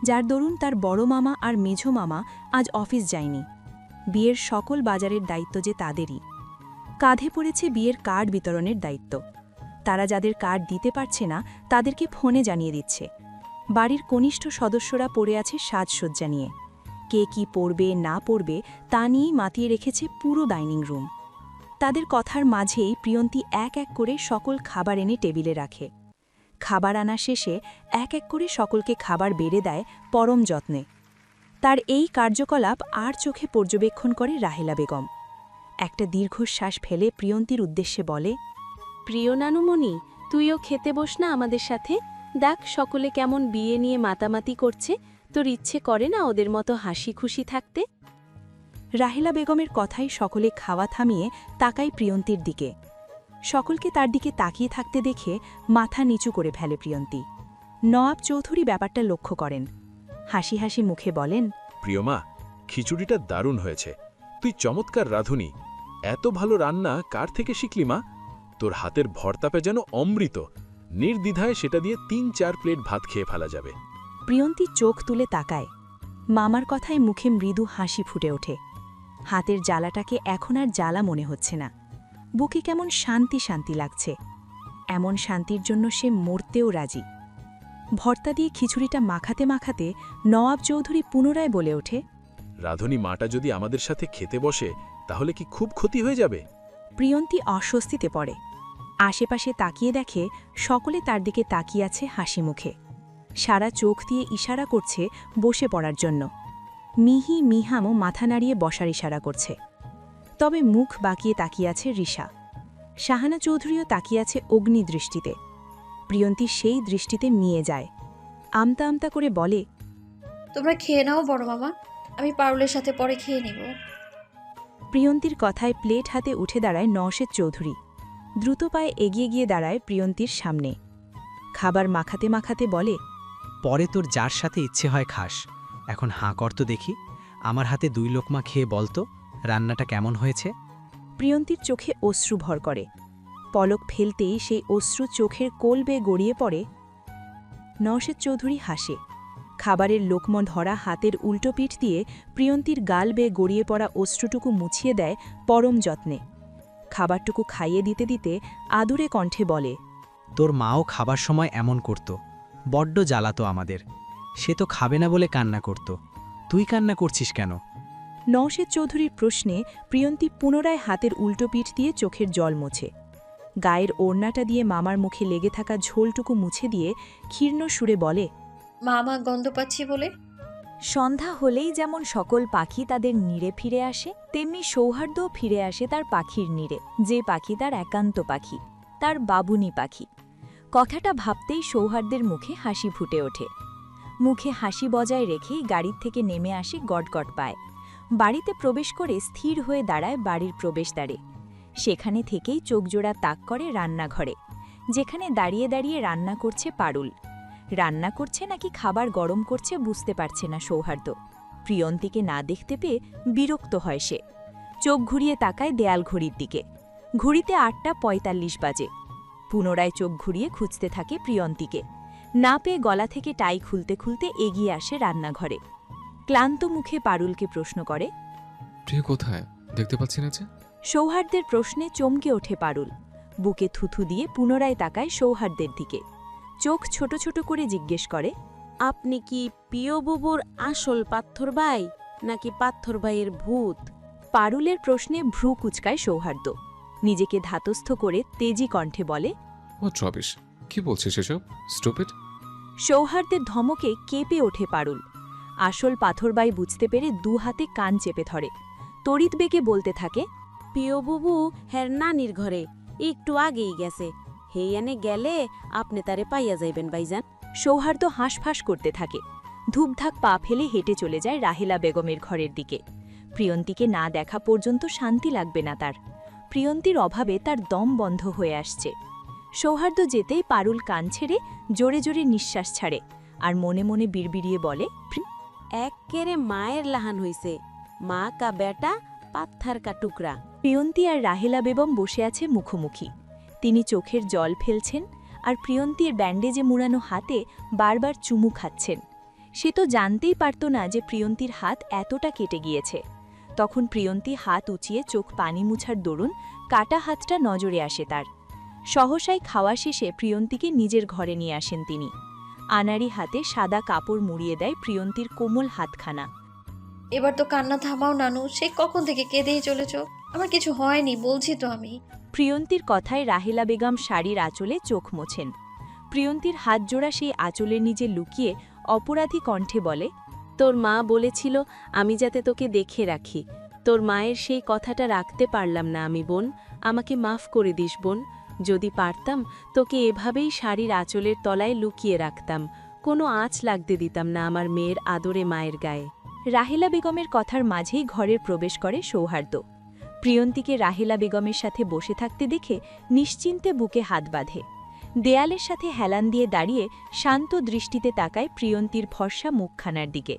যার দরুন তার বড় মামা আর মেঝো মামা আজ অফিস যায়নি। বিয়ের সকল বাজারের দায়িত্ব যে তাদেরই। কাঁধে পড়েছে বিয়ের কার্ড বিতরণের দায়িত্ব। তারা যাদের কার্ড দিতে পারছে না তাদেরকে ফোনে জানিয়ে দিচ্ছে। বাড়ির কনিষ্ঠ সদস্যরা পড়ে আছে সাজসজ্জা নিয়ে। কে কি পরবে না পরবে তা নিয়েই মাতিয়ে রেখেছে পুরো ডাইনিং রুম। তাদের কথার মাঝেই প্রিয়ন্তী এক এক করে সকল খাবার এনে টেবিলে রাখে। খাবার আনা শেষে এক এক করে সকলকে খাবার বেড়ে দেয় পরম যত্নে। তার এই কার্যকলাপ আর চোখে পর্যবেক্ষণ করে রাহেলা বেগম। একটা দীর্ঘশ্বাস ফেলে প্রিয়ন্তীর উদ্দেশ্যে বলে, প্রিয় নানুমণি, তুইও খেতে বস না আমাদের সাথে। দেখ সকলে কেমন বিয়ে নিয়ে মাতামাতি করছে, তোর ইচ্ছে করে না ওদের মতো হাসি খুশি থাকতে? রাহেলা বেগমের কথাই সকলে খাওয়া থামিয়ে তাকায় প্রিয়ন্তীর দিকে। সকলকে তার দিকে তাকিয়ে থাকতে দেখে মাথা নিচু করে ফেলে প্রিয়ন্তী। নওয়াব চৌধুরী ব্যাপারটা লক্ষ্য করেন। হাসি হাসি মুখে বলেন, প্রিয়মা, খিচুড়িটা দারুণ হয়েছে। তুই চমৎকার রাঁধুনি। এত ভালো রান্না কার থেকে শিখলি মা? তোর হাতের ভর্তাপে যেন অমৃত। নির্দ্বিধায় সেটা দিয়ে ৩-৪ প্লেট ভাত খেয়ে ফেলা যাবে। প্রিয়ন্তী চোখ তুলে তাকায়। মামার কথায় মুখে মৃদু হাসি ফুটে ওঠে। হাতের জ্বালাটাকে এখন আর জ্বালা মনে হচ্ছে না। বুকে কেমন শান্তি শান্তি লাগছে। এমন শান্তির জন্য সে মরতেও রাজি। ভর্তা দিয়ে খিচুড়িটা মাখাতে মাখাতে নওয়াব চৌধুরী পুনরায় বলে ওঠে, রাঁধুনি মাটা যদি আমাদের সাথে খেতে বসে তাহলে কি খুব ক্ষতি হয়ে যাবে? প্রিয়ন্তী অস্বস্তিতে পড়ে। আশেপাশে তাকিয়ে দেখে সকলে তার দিকে তাকিয়ে আছে হাসি মুখে। সারা চোখ দিয়ে ইশারা করছে বসে পড়ার জন্য। মিহি মিহামও মাথা নাড়িয়ে বসার ইশারা করছে। তবে মুখ বাঁকিয়ে তাকিয়ে আছে রিশা। শাহানা চৌধুরীও তাকিয়ে আছে অগ্নিদৃষ্টিতে। প্রিয়ন্তী সেই দৃষ্টিতে মিয়ে যায়। আমতা আমতা করে বলে, তোমরা খেয়ে নাও বড় মামা, আমি পারুলের সাথে পরে খেয়ে নেব। প্রিয়ন্তীর কথায় প্লেট হাতে উঠে দাঁড়ায় নওশেদ চৌধুরী। দ্রুত পায়ে এগিয়ে গিয়ে দাঁড়ায় প্রিয়ন্তীর সামনে। খাবার মাখাতে মাখাতে বলে, পরে তোর যার সাথে ইচ্ছে হয় খাস। এখন হাঁ কর তো দেখি। আমার হাতে 2 লোকমা খেয়ে বলতো রান্নাটা কেমন হয়েছে। প্রিয়ন্তীর চোখে অশ্রু ভর করে। পলক ফেলতেই সেই অশ্রু চোখের কোল বেয়ে গড়িয়ে পড়ে। নওশেদ চৌধুরী হাসে। খাবারের লোকম ধরা হাতের উল্টো পিঠ দিয়ে প্রিয়ন্তীর গাল বেয়ে গড়িয়ে পড়া অশ্রুটুকু মুছিয়ে দেয় পরম যত্নে। খাবারটুকু খাইয়ে দিতে দিতে আদুরে কণ্ঠে বলে, তোর মাও খাবার সময় এমন করত। বড্ড জ্বালাতো আমাদের। সে তো খাবে না বলে কান্না করত। তুই কান্না করছিস কেন? নওশেদ চৌধুরীর প্রশ্নে প্রিয়ন্তী পুনরায় হাতের উল্টো পিঠ দিয়ে চোখের জল মোছে। গায়ের ওড়নাটা দিয়ে মামার মুখে লেগে থাকা ঝোলটুকু মুছে দিয়ে ক্ষীর্ণ সুরে বলে, মামা গন্ধ পাচ্ছি বলে। সন্ধ্যা হলেই যেমন সকল পাখি তাদের নীড়ে ফিরে আসে, তেমনি সৌহার্দ্যও ফিরে আসে তার পাখির নীড়ে। যে পাখি তার একান্ত পাখি, তার বাবুনি পাখি। কথাটা ভাবতেই সৌহার্দ্যের মুখে হাসি ফুটে ওঠে। মুখে হাসি বজায় রেখেই গাড়ির থেকে নেমে আসে গটগট পায়। বাড়িতে প্রবেশ করে স্থির হয়ে দাঁড়ায় বাড়ির প্রবেশদ্বারে। সেখানে থেকেই চোখজোড়া তাক করে রান্নাঘরে, যেখানে দাঁড়িয়ে দাঁড়িয়ে রান্না করছে পারুল। রান্না করছে নাকি খাবার গরম করছে বুঝতে পারছে না সৌহার্দ্য। প্রিয়ন্তীকে না দেখতে পেয়ে বিরক্ত হয় সে। চোখ ঘুরিয়ে তাকায় দেয়াল ঘড়ির দিকে। ঘড়িতে 8:45 বাজে। পুনরায় চোখ ঘুরিয়ে খুঁজতে থাকে প্রিয়ন্তীকে। না পেয়ে গলা থেকে টাই খুলতে খুলতে এগিয়ে আসে রান্নাঘরে। ক্লান্ত মুখে পারুলকে প্রশ্ন করে, প্রিয় কোথায়? দেখতে পাচ্ছি না যে। সৌহার্দ্যের প্রশ্নে চমকে ওঠে পারুল। বুকে থুথু দিয়ে পুনরায় তাকায় সৌহার্দ্যের দিকে। চোখ ছোট ছোট করে জিজ্ঞেস করে, আপনি কি প্রিয় বুবুর আসল পাথর ভাই নাকি পাথর ভাইয়ের ভূত? পারুলের প্রশ্নে ভ্রু কুচকায় সৌহার্দ্য। নিজেকে ধাতস্থ করে তেজি কণ্ঠে বলে, ও রবিশ, কি বলছিস এসব? স্টুপিড। সৌহার্দ্যের ধমকে কেঁপে ওঠে পারুল। আসল পাথরবাই বুঝতে পেরে 2 হাতে কান চেপে ধরে। তড়িৎ বেগে বলতে থাকে, প্রিয় বুবু হের নানির ঘরে একটু আগেই গেছে। হেয়ানে গেলে আপনি তারে পাইয়া যাইবেন ভাইজান। সৌহার্দ্য হাঁসফাঁস করতে থাকে। ধূপধাক পা ফেলে হেঁটে চলে যায় রাহেলা বেগমের ঘরের দিকে। প্রিয়ন্তীকে না দেখা পর্যন্ত শান্তি লাগবে না তার। প্রিয়ন্তীর অভাবে তার দম বন্ধ হয়ে আসছে। সৌহার্দ্য যেতেই পারুল কান ছেড়ে জোরে জোরে নিঃশ্বাস ছাড়ে আর মনে মনে বিড়বিড়িয়ে বলে, এক্কেরে মায়ের লাহান হইছে, মা কা বেটা পাত্থার কা টুকরা। প্রিয়ন্তী আর রাহেলা বেগম বসে আছে মুখোমুখি। তিনি চোখের জল ফেলছেন আর প্রিয়ন্তীর ব্যান্ডেজে মুড়ানো হাতে বারবার চুমু খাচ্ছেন। সে তো জানতেই পারত না যে প্রিয়ন্তীর হাত এতটা কেটে গিয়েছে। তখন প্রিয়ন্তী হাত উঁচিয়ে চোখ পানি মুছার দরুন কাটা হাতটা নজরে আসে তার। সহসাই খাওয়া শেষে প্রিয়ন্তীকে নিজের ঘরে নিয়ে আসেন তিনি। আনাড়ি হাতে সাদা কাপড় মুড়িয়ে দেয় প্রিয়ন্তীর কোমল হাতখানা। এবার তো কান্না থামাও নানু, সে কখন থেকে কেঁদেই চলেছ। আমার কিছু হয়নি বলছি তো আমি। প্রিয়ন্তীর কথায় রাহেলা বেগম শাড়ির আঁচলে চোখ মোছেন। প্রিয়ন্তীর হাত জোড়া সেই আঁচলের নিচে লুকিয়ে অপরাধী কণ্ঠে বলে, তোর মা বলেছিল আমি যাতে তোকে দেখে রাখি। তোর মায়ের সেই কথাটা রাখতে পারলাম না আমি বোন, আমাকে মাফ করে দিস বোন। যদি পারতাম তোকে এভাবেই শাড়ির আঁচলের তলায় লুকিয়ে রাখতাম, কোনো আঁচ লাগতে দিতাম না আমার মেয়ের আদরে মায়ের গায়ে। রাহেলা বেগমের কথার মাঝেই ঘরের প্রবেশ করে সৌহার্দ্য। প্রিয়ন্তীকে রাহেলা বেগমের সাথে বসে থাকতে দেখে নিশ্চিন্তে বুকে হাত বাঁধে। দেয়ালের সাথে হেলান দিয়ে দাঁড়িয়ে শান্ত দৃষ্টিতে তাকায় প্রিয়ন্তীর ফর্সা মুখখানার দিকে।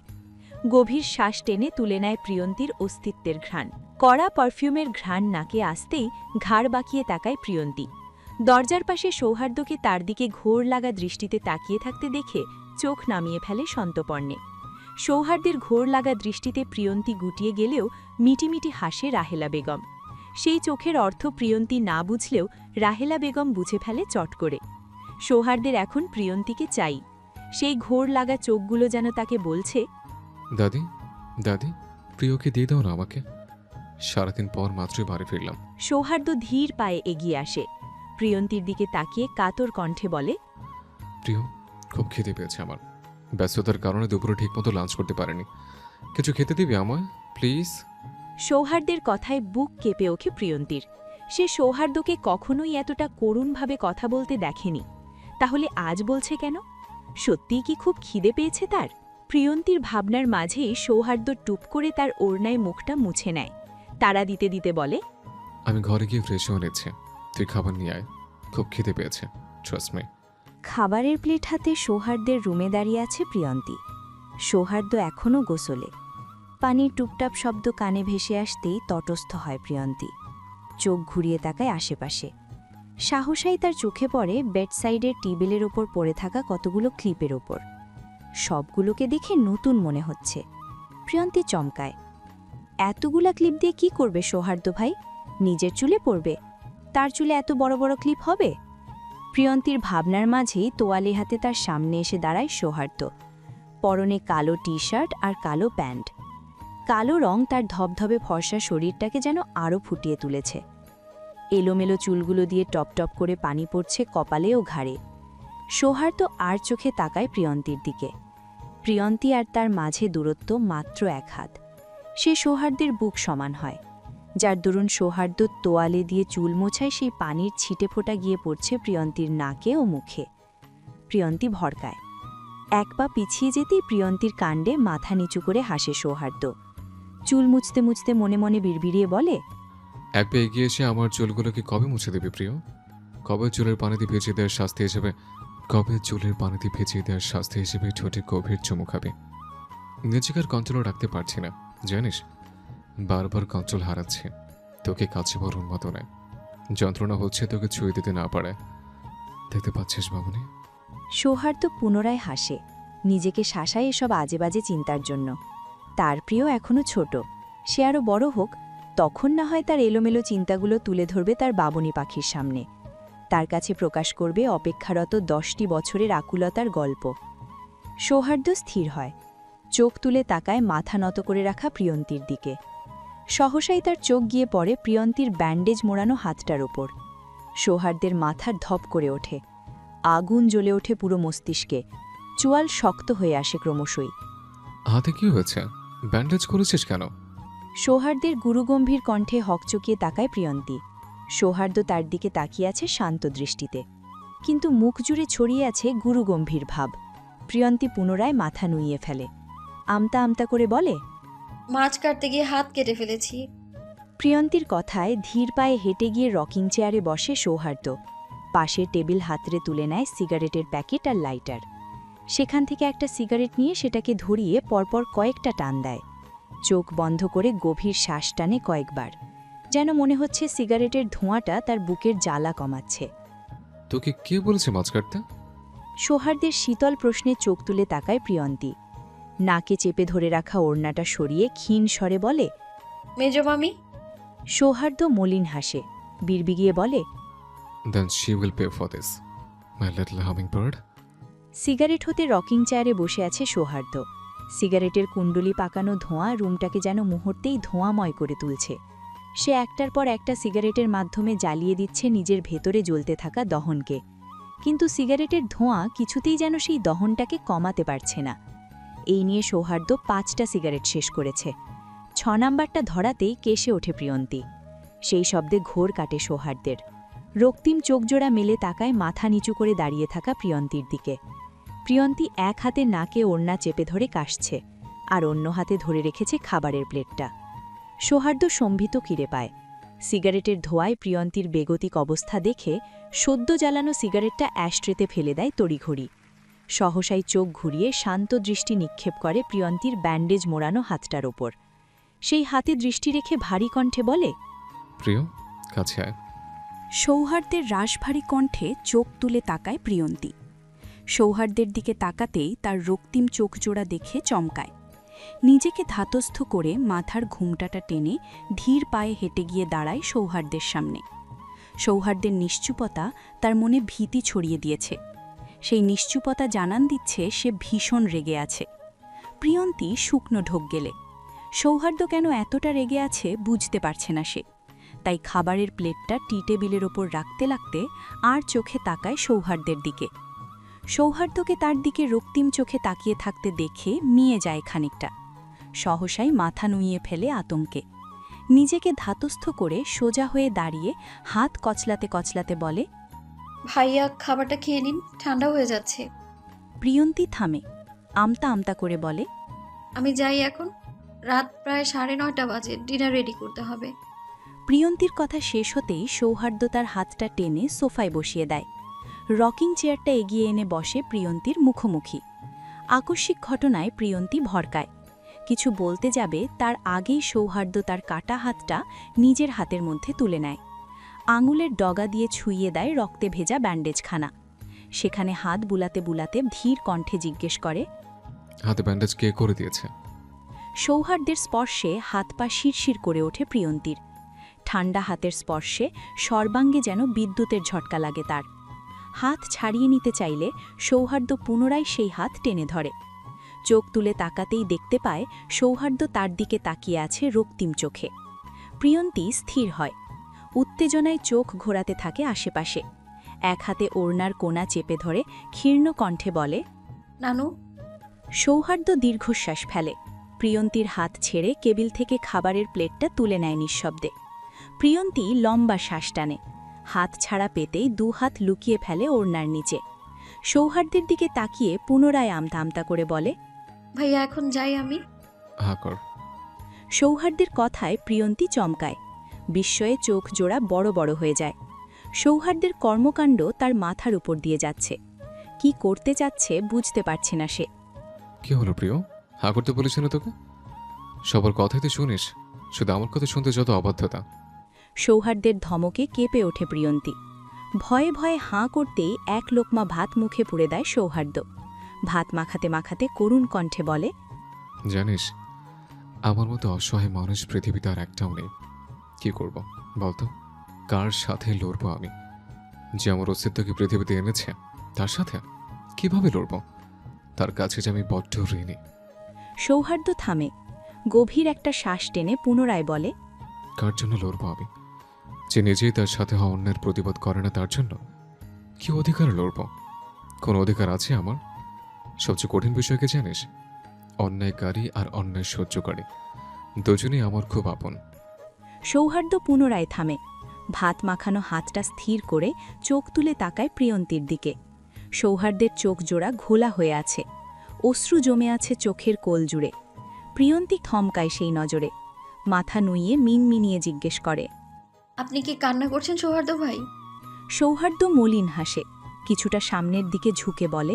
গভীর শ্বাস টেনে তুলে নেয় প্রিয়ন্তীর অস্তিত্বের ঘ্রাণ। কড়া পারফিউমের ঘ্রাণ নাকে আসতেই ঘাড় বাঁকিয়ে তাকায় প্রিয়ন্তী। দরজার পাশে সৌহার্দ্যকে তার দিকে ঘোর লাগা দৃষ্টিতে তাকিয়ে থাকতে দেখে চোখ নামিয়ে ফেলে সন্তপর্ণে। সৌহার্দ্যের ঘোর লাগা দৃষ্টিতে প্রিয়ন্তী গুটিয়ে গেলেও মিটিমিটি হাসে রাহেলা বেগম। সেই চোখের অর্থ প্রিয়ন্তী না বুঝলেও রাহেলা বেগম বুঝে ফেলে চট করে। সৌহার্দ্যের এখন প্রিয়ন্তীকে চাই। সেই ঘোর লাগা চোখগুলো যেন তাকে বলছে, দাদি দাদি, প্রিয়কে দিয়ে দাও না আমাকে। সারাদিন পর মাত্রই বাড়ি ফিরলাম। সৌহার্দ্য ধীর পায়ে এগিয়ে আসে। প্রিয়ন্তীর দিকে তাকিয়ে কাতর কণ্ঠে বলে, প্রিয়, খুব খেতে পেয়েছে আমার। ব্যস্ততার কারণে দুপুরে ঠিকমতো লাঞ্চ করতে পারেনি। কিছু খেতে দিবি আমায় প্লিজ? সৌহার্দ্যের কথায় বুক কেঁপে ওঠে প্রিয়ন্তীর। সে সৌহার্দ্যকে কখনোই এতটা করুণভাবে কথা বলতে দেখেনি। তাহলে আজ বলছে কেন? সত্যিই কি খুব খিদে পেয়েছে তার? প্রিয়ন্তীর ভাবনার মাঝেই সৌহার্দ্য টুপ করে তার ওড়নায় মুখটা মুছে নেয়। তাড়া দিতে দিতে বলে, আমি ঘরে গিয়ে ফ্রেশ হয়ে নিচ্ছি, তুই খাবার নিয়ে আয়। খুব খিদে পেয়েছে, ট্রাস্ট মি। খাবারের প্লেট হাতে সৌহার্দ্যের রুমে দাঁড়িয়ে আছে প্রিয়ন্তী। সৌহার্দ্য এখনও গোসলে। পানির টুপটাপ শব্দ কানে ভেসে আসতেই তটস্থ হয় প্রিয়ন্তী। চোখ ঘুরিয়ে তাকায় আশেপাশে। সাহসাই তার চোখে পড়ে বেডসাইডের টেবিলের ওপর পড়ে থাকা কতগুলো ক্লিপের ওপর। সবগুলোকে দেখে নতুন মনে হচ্ছে। প্রিয়ন্তী চমকায়। এতগুলা ক্লিপ দিয়ে কি করবে সৌহার্দ্য ভাই? নিজের চুলে পড়বে? তার চুলে এত বড় বড় ক্লিপ হবে? প্রিয়ন্তীর ভাবনার মাঝেই তোয়ালে হাতে তার সামনে এসে দাঁড়ায় সৌহার্দ্য। পরনে কালো টি শার্ট আর কালো প্যান্ট। কালো রং তার ধবধবে ফর্সা শরীরটাকে যেন আরও ফুটিয়ে তুলেছে। এলোমেলো চুলগুলো দিয়ে টপ টপ করে পানি পড়ছে কপালে ও ঘাড়ে। সৌহার্দ্য আর চোখে তাকায় প্রিয়ন্তীর দিকে। প্রিয়ন্তী আর তার মাঝে দূরত্ব মাত্র 1 হাত। সে সৌহার্দ্যের বুক সমান হয়, যার দরুন সৌহার্দ্য তোয়ালে দিয়ে চুল মোছায় সেই পানির ছিটে ফোঁটা গিয়ে পড়ছে প্রিয়ন্তীর নাকে ও মুখে। প্রিয়ন্তী ভড়কায়। এক পা পিছিয়ে যেতেই প্রিয়ন্তীর কাণ্ডে মাথা নিচু করে হাসে সৌহার্দ্য। চুল মুছতে মুছতে মনে মনে বিড়বিড়িয়ে বলে, এক পা এগিয়ে এসে আমার চুলগুলোকে কবে মুছে দেবে প্রিয়? কবে চুলের পানিতে ভেজিয়ে দেওয়ার শাস্তি হিসেবে ঠোঁটে গভীর চুমু খাবে? নিজেকে আর কন্ট্রোল রাখতে পারছি না, জানিস? বারবার কন্ট্রোল হারাচ্ছে। তোকে কাছে বড় উন্মাদনায় যন্ত্রণা হচ্ছে তোকে ছুঁয়ে দিতে না পারায়। দেখতে পাচ্ছিস মামুনি? সৌহার্দ্য পুনরায় হাসে, নিজেকে শাসায় এসব আজে বাজে চিন্তার জন্য। তার প্রিয় এখনও ছোট, সে আরও বড় হোক, তখন না হয় তার এলোমেলো চিন্তাগুলো তুলে ধরবে তার বাবুনি পাখির সামনে। তার কাছে প্রকাশ করবে অপেক্ষারত 10টি বছরের আকুলতার গল্প। সৌহার্দ্য স্থির হয়, চোখ তুলে তাকায় মাথা নত করে রাখা প্রিয়ন্তীর দিকে। সহসাই তার চোখ গিয়ে পড়ে প্রিয়ন্তীর ব্যান্ডেজ মোড়ানো হাতটার ওপর। সৌহার্দ্যের মাথার ধপ করে ওঠে, আগুন জ্বলে ওঠে পুরো মস্তিষ্কে। চোয়াল শক্ত হয়ে আসে ক্রমশই। হাতে কি হয়েছে? ব্যান্ডেজ করেছিস কেন? সৌহার্দ্যের গুরুগম্ভীর কণ্ঠে হকচকিয়ে তাকায় প্রিয়ন্তী। সৌহার্দ্য তার দিকে তাকিয়ে আছে শান্ত দৃষ্টিতে, কিন্তু মুখ জুড়ে ছড়িয়ে আছে গুরুগম্ভীর ভাব। প্রিয়ন্তী পুনরায় মাথা নুইয়ে ফেলে। আমতা আমতা করে বলে, মাছ কাটতে গিয়ে হাত কেটে ফেলেছি। প্রিয়ন্তীর কথায় ধীর পায়ে হেঁটে গিয়ে রকিং চেয়ারে বসে সৌহার্দ্য। পাশের টেবিল হাতড়ে তুলে নেয় সিগারেটের প্যাকেট আর লাইটার। সেখান থেকে একটা সিগারেট নিয়ে সেটাকে ধরিয়ে পরপর কয়েকটা টান দেয়। চোখ বন্ধ করে গভীর শ্বাস টানে কয়েকবার, যেন মনে হচ্ছে সিগারেটের ধোঁয়াটা তার বুকের জ্বালা কমাচ্ছে। তোকে কে বলেছে মাছ কাটতে? সৌহার্দ্যের শীতল প্রশ্নে চোখ তুলে তাকায় প্রিয়ন্তী। নাকে চেপে ধরে রাখা ওড়নাটা সরিয়ে ক্ষীণ স্বরে বলে, মেজো মামি। সৌহার্দ্য মলিন হাসে, বিড়বিড়িয়ে বলে, Then she will pay for this, my little hummingbird. Cigarette হতে রকিং চেয়ারে বসে আছে সৌহার্দ্য। সিগারেটের কুণ্ডলি পাকানো ধোঁয়া রুমটাকে যেন মুহূর্তেই ধোঁয়াময় করে তুলছে। সে একটার পর একটা সিগারেটের মাধ্যমে জ্বালিয়ে দিচ্ছে নিজের ভেতরে জ্বলতে থাকা দহনকে, কিন্তু সিগারেটের ধোঁয়া কিছুতেই যেন সেই দহনটাকে কমাতে পারছে না। এই নিয়ে সৌহার্দ্য 5টা সিগারেট শেষ করেছে। 6 নাম্বারটা ধরাতেই কেশে ওঠে প্রিয়ন্তী। সেই শব্দে ঘোর কাটে সৌহার্দ্যের। রক্তিম চোখজোড়া মেলে তাকায় মাথা নিচু করে দাঁড়িয়ে থাকা প্রিয়ন্তীর দিকে। প্রিয়ন্তী এক হাতে নাকে ওড়না চেপে ধরে কাশছে, আর অন্য হাতে ধরে রেখেছে খাবারের প্লেটটা। সৌহার্দ্য সম্ভিত কিরে পায়। সিগারেটের ধোঁয়ায় প্রিয়ন্তীর বেগতিক অবস্থা দেখে সদ্য জ্বালানো সিগারেটটা অ্যাশট্রেতে ফেলে দেয় তড়িঘড়ি। সহসাই চোখ ঘুরিয়ে শান্ত দৃষ্টি নিক্ষেপ করে প্রিয়ন্তীর ব্যান্ডেজ মোড়ানো হাতটার ওপর। সেই হাতে দৃষ্টি রেখে ভারী কণ্ঠে বলে, প্রিয়, কাছে আয়। সৌহার্দ্যের রাশভারী কণ্ঠে চোখ তুলে তাকায় প্রিয়ন্তী। সৌহার্দ্যের দিকে তাকাতেই তার রক্তিম চোখজোড়া দেখে চমকায়। নিজেকে ধাতস্থ করে মাথার ঘুমটাটা টেনে ধীর পায়ে হেঁটে গিয়ে দাঁড়ায় সৌহার্দ্যের সামনে। সৌহার্দ্যের নিশ্চুপতা তার মনে ভীতি ছড়িয়ে দিয়েছে। সেই নিশ্চুপতা জানান দিচ্ছে সে ভীষণ রেগে আছে। প্রিয়ন্তী শুকনো ঢোক গেলে। সৌহার্দ্য কেন এতটা রেগে আছে বুঝতে পারছে না সে। তাই খাবারের প্লেটটা টি টেবিলের ওপর রাখতে লাগতে আর চোখে তাকায় সৌহার্দ্যের দিকে। সৌহার্দ্যকে তার দিকে রক্তিম চোখে তাকিয়ে থাকতে দেখে মিয়ে যায় খানিকটা। সহসাই মাথা নুইয়ে ফেলে আতঙ্কে। নিজেকে ধাতস্থ করে সোজা হয়ে দাঁড়িয়ে হাত কচলাতে কচলাতে বলে, ভাইয়া খাবারটা খেয়ে নিন, ঠান্ডা হয়ে যাচ্ছে। প্রিয়ন্তী থামে, আমতা আমতা করে বলে, আমি যাই এখন, রাত প্রায় 9:30 বাজে, ডিনার রেডি করতে হবে। প্রিয়ন্তীর কথা শেষ হতেই সৌহার্দ্য তার হাতটা টেনে সোফায় বসিয়ে দেয়। রকিং চেয়ারটা এগিয়ে এনে বসে প্রিয়ন্তীর মুখোমুখি। আকস্মিক ঘটনায় প্রিয়ন্তী ভরকায়। কিছু বলতে যাবে তার আগেই সৌহার্দ্য তার কাটা হাতটা নিজের হাতের মধ্যে তুলে নেয়। আঙুলের ডগা দিয়ে ছুঁয়ে দেয় রক্তে ভেজা ব্যান্ডেজখানা। সেখানে হাত বুলাতে বুলাতে ধীর কণ্ঠে জিজ্ঞেস করে, হাতে ব্যান্ডেজ কে করে দিয়েছে? সৌহার্দ্যের স্পর্শে হাত পা শিরশির করে ওঠে প্রিয়ন্তীর। ঠান্ডা হাতের স্পর্শে সর্বাঙ্গে যেন বিদ্যুতের ঝটকা লাগে তার। হাত ছাড়িয়ে নিতে চাইলে সৌহার্দ্য পুনরায় সেই হাত টেনে ধরে। চোখ তুলে তাকাতেই দেখতে পায় সৌহার্দ্য তার দিকে তাকিয়ে আছে রক্তিম চোখে। প্রিয়ন্তী স্থির হয়। উত্তেজনায় চোখ ঘোরাতে থাকে আশেপাশে। এক হাতে ওড়নার কোণা চেপে ধরে ক্ষীর্ণ কণ্ঠে বলে, নানু। সৌহার্দ্য দীর্ঘশ্বাস ফেলে। প্রিয়ন্তীর হাত ছেড়ে কেবিল থেকে খাবারের প্লেটটা তুলে নেয় নিঃশব্দে। প্রিয়ন্তী লম্বা শ্বাস টানে। হাত ছাড়া পেতেই 2 হাত লুকিয়ে ফেলে ওড়নার নিচে। সৌহার্দ্যের দিকে তাকিয়ে পুনরায় আমতা আমতা করে বলে, ভাইয়া এখন যাই আমি। হা কর। সৌহার্দ্যের কথায় প্রিয়ন্তী চমকায়। বিস্ময়ে চোখ জোড়া বড় বড় হয়ে যায়। সৌহার্দ্যের কর্মকাণ্ড তার মাথার উপর দিয়ে যাচ্ছে। কি করতে চাচ্ছে বুঝতে পারছে না সে। কি হলো প্রিয়, হা করতে বলেছি না তোকে? সবার কথাই তো শুনিস, শুধু আমার কথা শুনতে যত অবাধ্যতা। সৌহার্দ্যের ধমকে কেঁপে ওঠে প্রিয়ন্তী। ভয়ে ভয়ে হাঁ করতেই এক লোকমা ভাত মুখে পুড়ে দেয় সৌহার্দ্য। ভাত মাখাতে মাখাতে করুণ কণ্ঠে বলে, জানিস, আমার মতো অসহায় মানুষ পৃথিবীতে আর একটাও নেই। কি করব বলতো? কার সাথে লড়বো আমি? যে আমার অস্তিত্বকে পৃথিবীতে এনেছে তার সাথে কিভাবে লড়ব? তার কাছে যে আমি বড্ড ঋণী। সৌহার্দ্য থামে, গভীর একটা শ্বাস টেনে পুনরায় বলে, কার জন্য লড়বো আমি? যে নিজেই তার সাথে হওয়া অন্যের প্রতিবাদ করে না তার জন্য? কি অধিকার লড়ব? কোন অধিকার আছে আমার? সবচেয়ে কঠিন বিষয়কে জানিস? অন্যায়কারী আর অন্যায় সহ্যকারী দুজনেই আমার খুব আপন। সৌহার্দ্য পুনরায় থামে। ভাত মাখানো হাতটা স্থির করে চোখ তুলে তাকায় প্রিয়ন্তীর দিকে। সৌহার্দ্যের চোখ জোড়া ঘোলা হয়ে আছে। অশ্রু জমে আছে চোখের কোল জুড়ে। প্রিয়ন্তী থমকায় সেই নজরে, মাথা নুইয়ে মিনমিনিয়ে জিজ্ঞেস করে, আপনি কি কান্না করছেন সৌহার্দ্য ভাই? সৌহার্দ্য মলিন হাসে, কিছুটা সামনের দিকে ঝুঁকে বলে,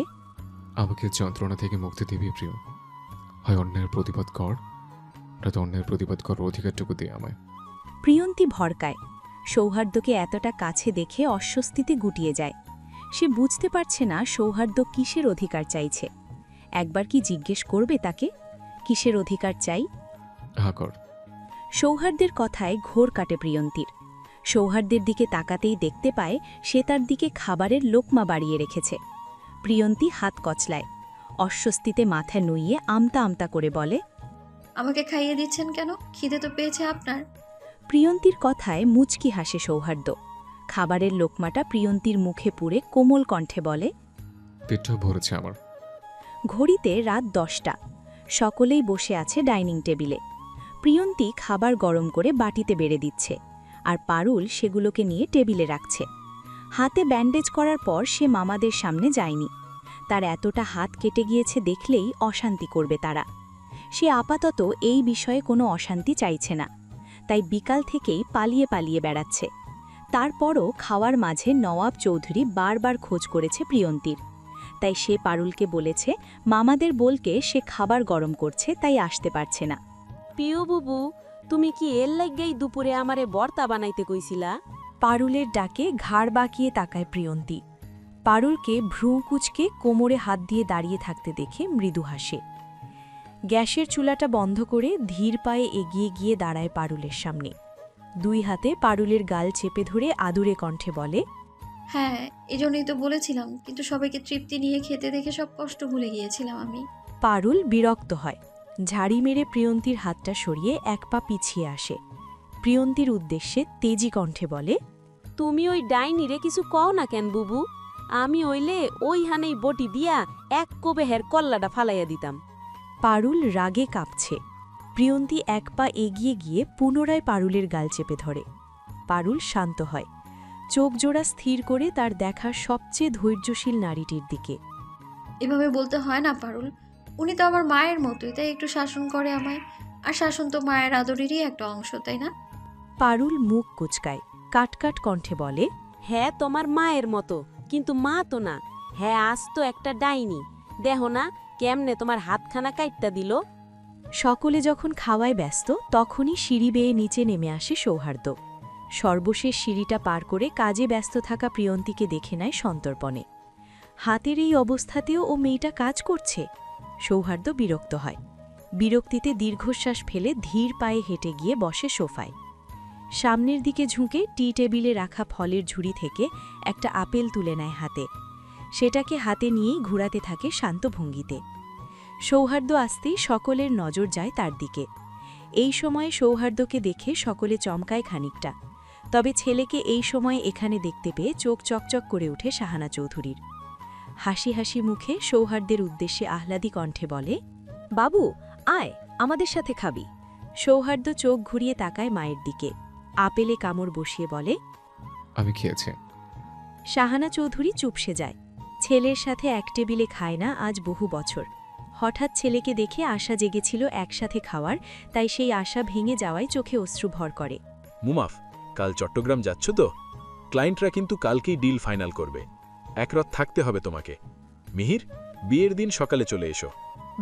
আমাকে যন্ত্রণা থেকে মুক্তি দিবি প্রিয়। হয় অন্যায়ের প্রতিবাদ কর, নয়তো অন্যায়ের প্রতিবাদ করার অধিকারটুকু দিয়ে আমায়। প্রিয়ন্তী ভরকায়। সৌহার্দ্যকে এতটা কাছে দেখে অস্বস্তিতে গুটিয়ে যায়। সে বুঝতে পারছে না সৌহার্দ্য কিসের অধিকার চাইছে। একবার কি জিজ্ঞেস করবে তাকে, কিসের অধিকার চাই? হা কর। সৌহার্দ্যের কথায় ঘোর কাটে প্রিয়ন্তীর। সৌহার্দ্যের দিকে তাকাতেই দেখতে পায় সে তার দিকে খাবারের লোকমা বাড়িয়ে রেখেছে। প্রিয়ন্তী হাত কচলায়, অস্বস্তিতে মাথা নুইয়ে আমতা আমতা করে বলে, আমাকে খাইয়ে দিচ্ছেন কেন? খিদে তো পেয়েছে আপনার। প্রিয়ন্তীর কথায় মুচকি হাসে সৌহার্দ্য। খাবারের লোকমাটা প্রিয়ন্তীর মুখে পুরে কোমল কণ্ঠে বলে, পেটটাও ভরেছে আমার। ঘড়িতে রাত 10টা। সকলেই বসে আছে ডাইনিং টেবিলে। প্রিয়ন্তী খাবার গরম করে বাটিতে বেড়ে দিচ্ছে, আর পারুল সেগুলোকে নিয়ে টেবিলে রাখছে। হাতে ব্যান্ডেজ করার পর সে মামাদের সামনে যায়নি। তার এতটা হাত কেটে গিয়েছে দেখলেই অশান্তি করবে তারা। সে আপাতত এই বিষয়ে কোনো অশান্তি চাইছে না, তাই বিকাল থেকেই পালিয়ে পালিয়ে বেড়াচ্ছে। তারপরও খাওয়ার মাঝে নওয়াব চৌধুরী বারবার খোঁজ করেছে প্রিয়ন্তীর। তাই সে পারুলকে বলেছে মামাদের বলকে সে খাবার গরম করছে, তাই আসতে পারছে না। পিও বুবু, তুমি কি এর লাইগাই দুপুরে আমারে বর্তা বানাইতে কইছিলা? পারুলের ডাকে ঘাড় বাঁকিয়ে তাকায় প্রিয়ন্তী। পারুলকে ভ্রু কুচকে কোমরে হাত দিয়ে দাঁড়িয়ে থাকতে দেখে মৃদু হাসে। গ্যাসের চুলাটা বন্ধ করে ধীর পায়ে এগিয়ে গিয়ে দাঁড়ায় পারুলের সামনে। দুই হাতে পারুলের গাল চেপে ধরে আদুরে কণ্ঠে বলে, হ্যাঁ, এজন্যই তো বলেছিলাম, কিন্তু সবাইকে তৃপ্তি নিয়ে খেতে দেখে সব কষ্ট ভুলে গিয়েছিলাম আমি। পারুল বিরক্ত হয়। ঝাড়ি মেরে প্রিয়ন্তীর হাতটা সরিয়ে এক পা পিছিয়ে আসে। প্রিয়ন্তীর উদ্দেশ্যে তেজি কণ্ঠে বলে, তুমি ওই ডাইনিরে কিছু কও না কেন বুবু? আমি ওইলে ওই হানেই বটি দিয়া এক কোবে হের কল্লাটা ফালাইয়া দিতাম। পারুল রাগে কাঁপছে। প্রিয়ন্তী এক পা এগিয়ে গিয়ে পুনরায় পারুলের গাল চেপে ধরে। পারুল শান্ত হয়, চোখ জোড়া স্থির করে তার দেখা সবচেয়ে ধৈর্যশীল নারীটির দিকে। এভাবে বলতে হয় না পারুল, উনি তো আমার মায়ের মতোই, তাই একটু শাসন করে আমায়। আর শাসন তো মায়ের আদরেরই একটা অংশ, তাই না? পারুল মুখ কুচকায়, কাটকাট কণ্ঠে বলে, হ্যাঁ তোমার মায়ের মতো, কিন্তু মা তো না। হ্যাঁ আজ তো একটা ডাইনি, দেহ না কেমনে তোমার হাতখানা কাইটটা দিল। সকলে যখন খাওয়ায় ব্যস্ত তখনই সিঁড়ি বেয়ে নিচে নেমে আসে সৌহার্দ্য। সর্বশেষ সিঁড়িটা পার করে কাজে ব্যস্ত থাকা প্রিয়ন্তীকে দেখে নেয় সন্তর্পণে। হাতের এই অবস্থাতেও ও মেয়েটা কাজ করছে। সৌহার্দ্য বিরক্ত হয়। বিরক্তিতে দীর্ঘশ্বাস ফেলে ধীর পায়ে হেঁটে গিয়ে বসে সোফায়। সামনের দিকে ঝুঁকে টি টেবিলে রাখা ফলের ঝুড়ি থেকে একটা আপেল তুলে নেয় হাতে। সেটাকে হাতে নিয়েই ঘুরাতে থাকে শান্ত ভঙ্গিতে। সৌহার্দ্য আসতেই সকলের নজর যায় তার দিকে। এই সময়ে সৌহার্দ্যকে দেখে সকলে চমকায় খানিকটা। তবে ছেলেকে এই সময়ে এখানে দেখতে পেয়ে চোখ চকচক করে ওঠে শাহানা চৌধুরীর। হাসি হাসি মুখে সৌহার্দ্যের উদ্দেশ্যে আহ্লাদী কণ্ঠে বলে, বাবু আয়, আমাদের সাথে খাবি। সৌহার্দ্য চোখ ঘুরিয়ে তাকায় মায়ের দিকে। আপেলে কামড় বসিয়ে বলে, আমি খেয়েছি। শাহানা চৌধুরী চুপসে যায়। ছেলের সাথে এক টেবিলে খায় না আজ বহু বছর। হঠাৎ ছেলেকে দেখে আশা জেগেছিল একসাথে খাওয়ার, তাই সেই আশা ভেঙে যাওয়ায় চোখে অশ্রু ভর করে। মুমাফ, কাল চট্টগ্রাম যাচ্ছ তো? ক্লায়েন্টরা কিন্তু কালকেই ডিল ফাইনাল করবে। এক রাত থাকতে হবে তোমাকে। মিহির, বিয়ের দিন সকালে চলে এসো।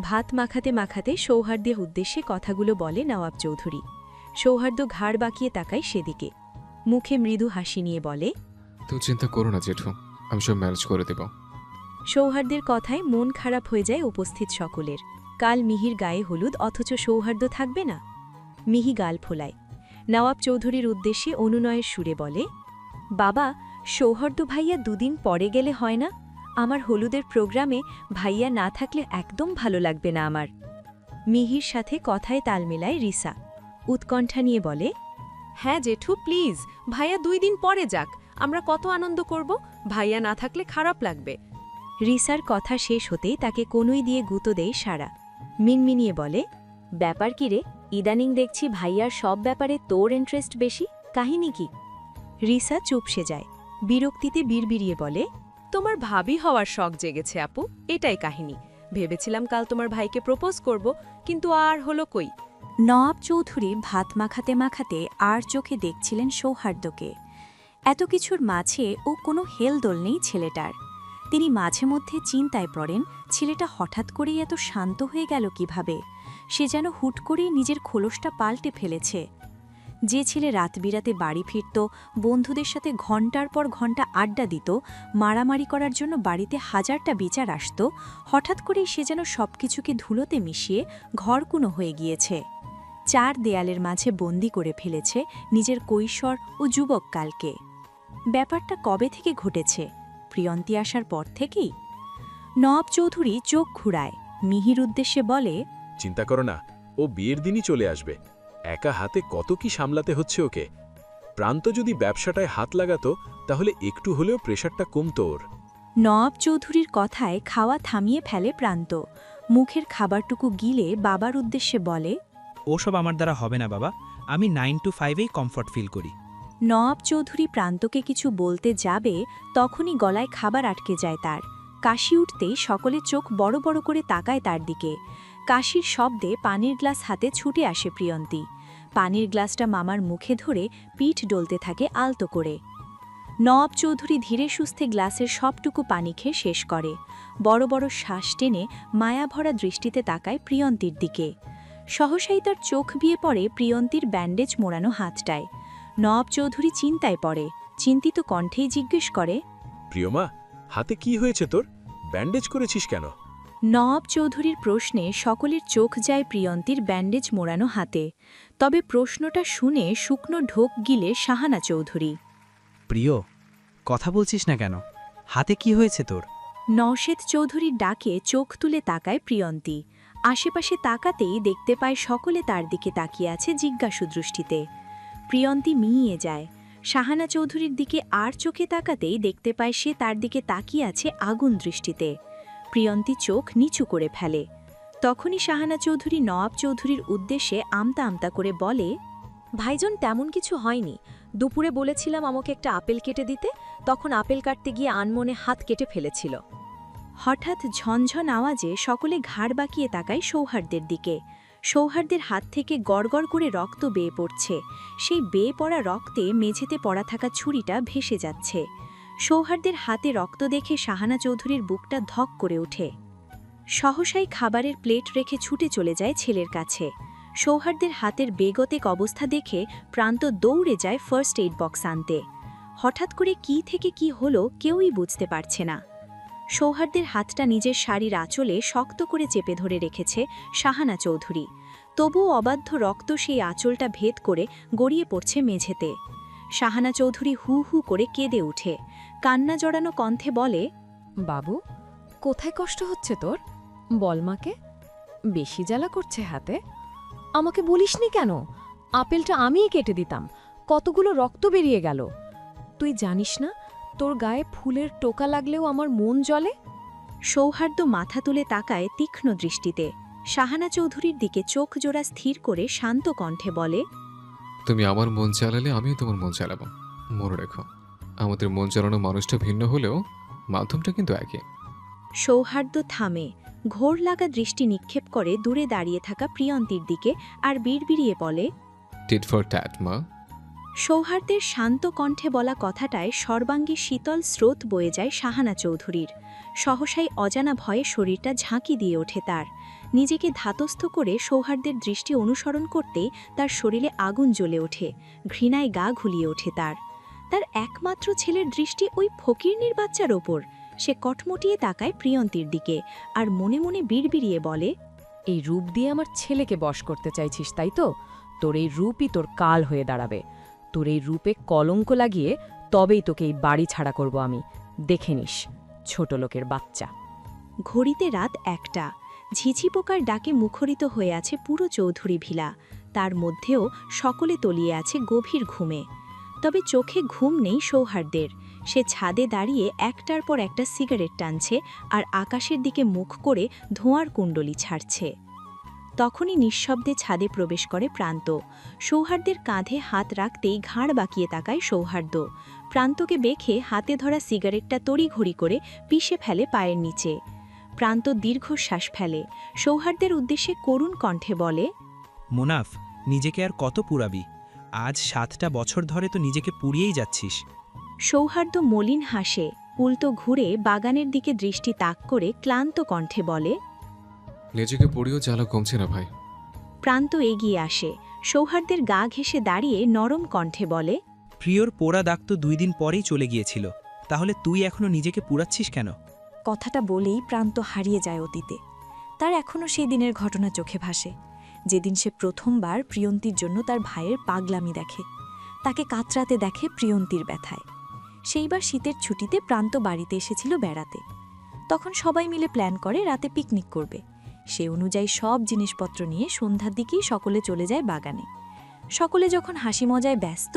ভাত মাখাতে মাখাতে সৌহার্দ্যের উদ্দেশ্যে কথাগুলো বলে নওয়াব চৌধুরী। সৌহার্দ্য ঘাড় বাঁকিয়ে তাকায় সেদিকে। মুখে মৃদু হাসি নিয়ে বলে, তো চিন্তা করো না জেঠু, আমি সব ম্যানেজ করে দেব। সৌহার্দ্যের কথায় মন খারাপ হয়ে যায় উপস্থিত সকলের। কাল মিহির গায়ে হলুদ, অথচ সৌহার্দ্য থাকবে না। মিহি গাল ফোলায়। নওয়াব চৌধুরীর উদ্দেশ্যে অনুনয়ের সুরে বলে, বাবা, সৌহার্দ্য ভাইয়া দুদিন পরে গেলে হয় না? আমার হলুদের প্রোগ্রামে ভাইয়া না থাকলে একদম ভালো লাগবে না আমার। মিহির সাথে কথায় তাল মেলায় রিসা। উৎকণ্ঠা নিয়ে বলে, হ্যাঁ জেঠু প্লিজ, ভাইয়া 2 দিন পরে যাক, আমরা কত আনন্দ করব। ভাইয়া না থাকলে খারাপ লাগবে। রিসার কথা শেষ হতেই তাকে কনুই দিয়ে গুঁতো দেয় সারা। মিনমিনিয়ে বলে, ব্যাপার কি রে, ইদানিং দেখছি ভাইয়ার সব ব্যাপারে তোর ইন্টারেস্ট বেশি, কাহিনী কি? রিসা চুপসে যায়। বিরক্তিতে বিড়বিড়িয়ে বলে, তোমার ভাবি হওয়ার শখ জেগেছে আপু, এটাই কাহিনী। ভেবেছিলাম কাল তোমার ভাইকে প্রপোজ করব, কিন্তু আর হলো কই। নওয়াব চৌধুরী ভাত মাখাতে মাখাতে আর চোখে দেখছিলেন সৌহার্দ্যকে। এত কিছুর মাঝে ও কোনো হেলদোল নেই ছেলেটার। তিনি মাঝে মধ্যে চিন্তায় পড়েন, ছেলেটা হঠাৎ করেই এত শান্ত হয়ে গেল কিভাবে। সে যেন হুট করেই নিজের খোলসটা পাল্টে ফেলেছে। যে ছেলে রাত বিরাতে বাড়ি ফিরত, বন্ধুদের সাথে ঘণ্টার পর ঘণ্টা আড্ডা দিত, মারামারি করার জন্য বাড়িতে হাজারটা বিচার আসত, হঠাৎ করেই সে যেন সবকিছুকে ধুলোতে মিশিয়ে ঘরকুনো হয়ে গিয়েছে। চার দেয়ালের মাঝে বন্দি করে ফেলেছে নিজের কৈশোর ও যুবককালকে। ব্যাপারটা কবে থেকে ঘটেছে? প্রিয়ন্তী আসার পর থেকেই? নওয়াব চৌধুরী চোখ ঘুরায়, মিহির উদ্দেশ্যে বলে, চিন্তা করো না, ও বিয়ের দিনই চলে আসবে। একা হাতে কত কি সামলাতে হচ্ছে ওকে। প্রান্ত যদি ব্যবসাটায় হাত লাগাতো তাহলে একটু হলেও প্রেশারটা কমতো ওর। নওয়াব চৌধুরীর কথায় খাওয়া থামিয়ে ফেলে প্রান্ত। মুখের খাবারটুকু গিলে বাবার উদ্দেশ্যে বলে, ওসব আমার দ্বারা হবে না বাবা, আমি 9 to 5-এই কমফর্ট ফিল করি। নওয়াব চৌধুরী প্রান্তকে কিছু বলতে যাবে, তখনই গলায় খাবার আটকে যায় তার। কাশি উঠতেই সকলে চোখ বড় বড় করে তাকায় তার দিকে। কাশির শব্দে পানির গ্লাস হাতে ছুটে আসে প্রিয়ন্তী। পানির গ্লাসটা মামার মুখে ধরে পিঠ ডলতে থাকে আলতো করে। নওয়াব চৌধুরী ধীরে সুস্থে গ্লাসের সবটুকু পানি খেয়ে শেষ করে। বড় বড় শ্বাস টেনে মায়াভরা দৃষ্টিতে তাকায় প্রিয়ন্তীর দিকে। সহসাই তার চোখ বিয়ে পড়ে প্রিয়ন্তীর ব্যান্ডেজ মোড়ানো হাতটায়। নওয়াব চৌধুরী চিন্তায় পড়ে, চিন্তিত কণ্ঠেই জিজ্ঞেস করে, প্রিয়মা, হাতে কি হয়েছে তোর? ব্যান্ডেজ করেছিস কেন? নওয়াব চৌধুরীর প্রশ্নে সকলের চোখ যায় প্রিয়ন্তীর ব্যান্ডেজ মোড়ানো হাতে। তবে প্রশ্নটা শুনে শুকনো ঢোক গিলে শাহানা চৌধুরী। প্রিয়, কথা বলছিস না কেন? হাতে কি হয়েছে তোর? নওশেদ চৌধুরীর ডাকে চোখ তুলে তাকায় প্রিয়ন্তী। আশেপাশে তাকাতেই দেখতে পায় সকলে তার দিকে তাকিয়ে আছে জিজ্ঞাসু দৃষ্টিতে। প্রিয়ন্তী মিইয়ে যায়। শাহানা চৌধুরীর দিকে আর চোখে তাকাতেই দেখতে পায় সে তার দিকে তাকিয়ে আছে আগুন দৃষ্টিতে। প্রিয়ন্তী চোখ নিচু করে ফেলে। তখনই শাহানা চৌধুরী নওয়াব চৌধুরীর উদ্দেশ্যে আমতা আমতা করে বলে, ভাইজন, তেমন কিছু হয়নি। দুপুরে বলেছিলাম আমাকে একটা আপেল কেটে দিতে, তখন আপেল কাটতে গিয়ে আনমনে হাত কেটে ফেলেছিল। হঠাৎ ঝনঝন আওয়াজে সকলে ঘাড় বাঁকিয়ে তাকায় সৌহার্দ্যের দিকে। সৌহার্দ্যের হাত থেকে গড়গড় করে রক্ত বেয়ে পড়ছে। সেই বেয়ে পড়া রক্তে মেঝেতে পড়া থাকা ছুরিটা ভেসে যাচ্ছে। সৌহার্দ্যের হাতে রক্ত দেখে শাহানা চৌধুরীর বুকটা ধক করে ওঠে। সহসাই খাবারের প্লেট রেখে ছুটে চলে যায় ছেলের কাছে। সৌহার্দ্যের হাতের বেগতিক অবস্থা দেখে প্রান্ত দৌড়ে যায় ফার্স্ট এইড বক্স আনতে। হঠাৎ করে কি থেকে কি হলো কেউই বুঝতে পারছে না। সৌহার্দ্যের হাতটা নিজের শাড়ির আঁচলে শক্ত করে চেপে ধরে রেখেছে শাহানা চৌধুরী। তবুও অবাধ্য রক্ত সেই আঁচলটা ভেদ করে গড়িয়ে পড়ছে মেঝেতে। শাহানা চৌধুরী হু হু করে কেঁদে উঠে। কান্না জড়ানো কণ্ঠে বলে, বাবু, কোথায় কষ্ট হচ্ছে তোর? বল মাকে। বেশি জ্বালা করছে হাতে? আমাকে বলিসনি কেন? আপেলটা আমিই কেটে দিতাম, কতগুলো রক্ত বেরিয়ে গেল। তুই জানিস না তোর গায়ে ফুলের টোকা লাগলেও আমার মন জ্বলে? সৌহার্দ্য মাথা তুলে তাকায় তীক্ষ্ণ দৃষ্টিতে। শাহানা চৌধুরীর দিকে চোখ জোড়া স্থির করে শান্ত কণ্ঠে বলে, তুমি আমার মন চালালে আমিও তোমার মন চালাবো। মনে রেখো, আমাদের মন চালানো মানুষটা ভিন্ন হলেও মাধ্যমটা কিন্তু একই। সৌহার্দ্য থামে, ঘোর লাগা দৃষ্টি নিক্ষেপ করে দূরে দাঁড়িয়ে থাকা প্রিয়ন্তীর দিকে আর বিড়বিড়িয়ে বলে, টিট ফর ট্যাট মা। সৌহার্দ্যের শান্ত কণ্ঠে বলা কথাটায় সর্বাঙ্গে শীতল স্রোত বয়ে যায় শাহানা চৌধুরীর। সহসাই অজানা ভয়ে শরীরটা ঝাঁকি দিয়ে ওঠে তার। নিজেকে ধাতস্থ করে সৌহার্দ্যের দৃষ্টি অনুসরণ করতেই তার শরীরে আগুন জ্বলে ওঠে, ঘৃণায় গা ঘুলিয়ে ওঠে তার। তার একমাত্র ছেলের দৃষ্টি ওই ফকিরনির বাচ্চার ওপর। সে কটমটিয়ে তাকায় প্রিয়ন্তীর দিকে আর মনে মনে বিড়বিড়িয়ে বলে, এই রূপ দিয়ে আমার ছেলেকে বশ করতে চাইছিস, তাই তো? তোর এই রূপই তোর কাল হয়ে দাঁড়াবে। তোর এই রূপে কলঙ্ক লাগিয়ে তবেই তোকে এই বাড়ি ছাড়া করব আমি। দেখে নিস, ছোট লোকের বাচ্চা। ঘড়িতে রাত 1টা। ঝিঝি পোকার ডাকে মুখরিত হয়ে আছে পুরো চৌধুরী ভিলা। তার মধ্যেও সকলে তলিয়ে আছে গভীর ঘুমে। তবে চোখে ঘুম নেই সৌহার্দ্যের। সে ছাদে দাঁড়িয়ে একটার পর একটা সিগারেট টানছে আর আকাশের দিকে মুখ করে ধোঁয়ার কুণ্ডলি ছাড়ছে। তখনই নিঃশব্দে ছাদে প্রবেশ করে প্রান্ত। সৌহার্দ্যের কাঁধে হাত রাখতেই ঘাড় বাঁকিয়ে তাকায় সৌহার্দ্য। প্রান্তকে দেখে হাতে ধরা সিগারেটটা তড়িঘড়ি করে পিষে ফেলে পায়ের নিচে। প্রান্ত দীর্ঘশ্বাস ফেলে, সৌহার্দ্যের উদ্দেশ্যে করুণ কণ্ঠে বলে, মুনাফ, নিজেকে আর কত পুরাবি? আজ 7টা বছর ধরে তো নিজেকে পুড়িয়েই যাচ্ছিস। সৌহার্দ্য মলিন হাসে, উল্টো ঘুরে বাগানের দিকে দৃষ্টি তাক করে ক্লান্ত কণ্ঠে বলে। নিজেকে পড়িও জ্বালা কমছে না ভাই। প্রান্ত এগিয়ে আসে, সৌহার্দ্যের গা ঘেঁষে দাঁড়িয়ে নরম কণ্ঠে বলে, প্রিয়র পোড়া দাগ তো 2 দিন পরেই চলে গিয়েছিল, তাহলে তুই এখনো নিজেকে পুড়াচ্ছিস কেন? কথাটা বলেই প্রান্ত হারিয়ে যায় অতীতে। তার এখনও সেই দিনের ঘটনা চোখে ভাসে, যেদিন সে প্রথমবার প্রিয়ন্তীর জন্য তার ভাইয়ের পাগলামি দেখে, তাকে কাতরাতে দেখে প্রিয়ন্তীর ব্যথায়। সেইবার শীতের ছুটিতে প্রান্ত বাড়িতে এসেছিল বেড়াতে। তখন সবাই মিলে প্ল্যান করে রাতে পিকনিক করবে। সে অনুযায়ী সব জিনিসপত্র নিয়ে সন্ধ্যার দিকেই সকলে চলে যায় বাগানে। সকলে যখন হাসি মজায় ব্যস্ত,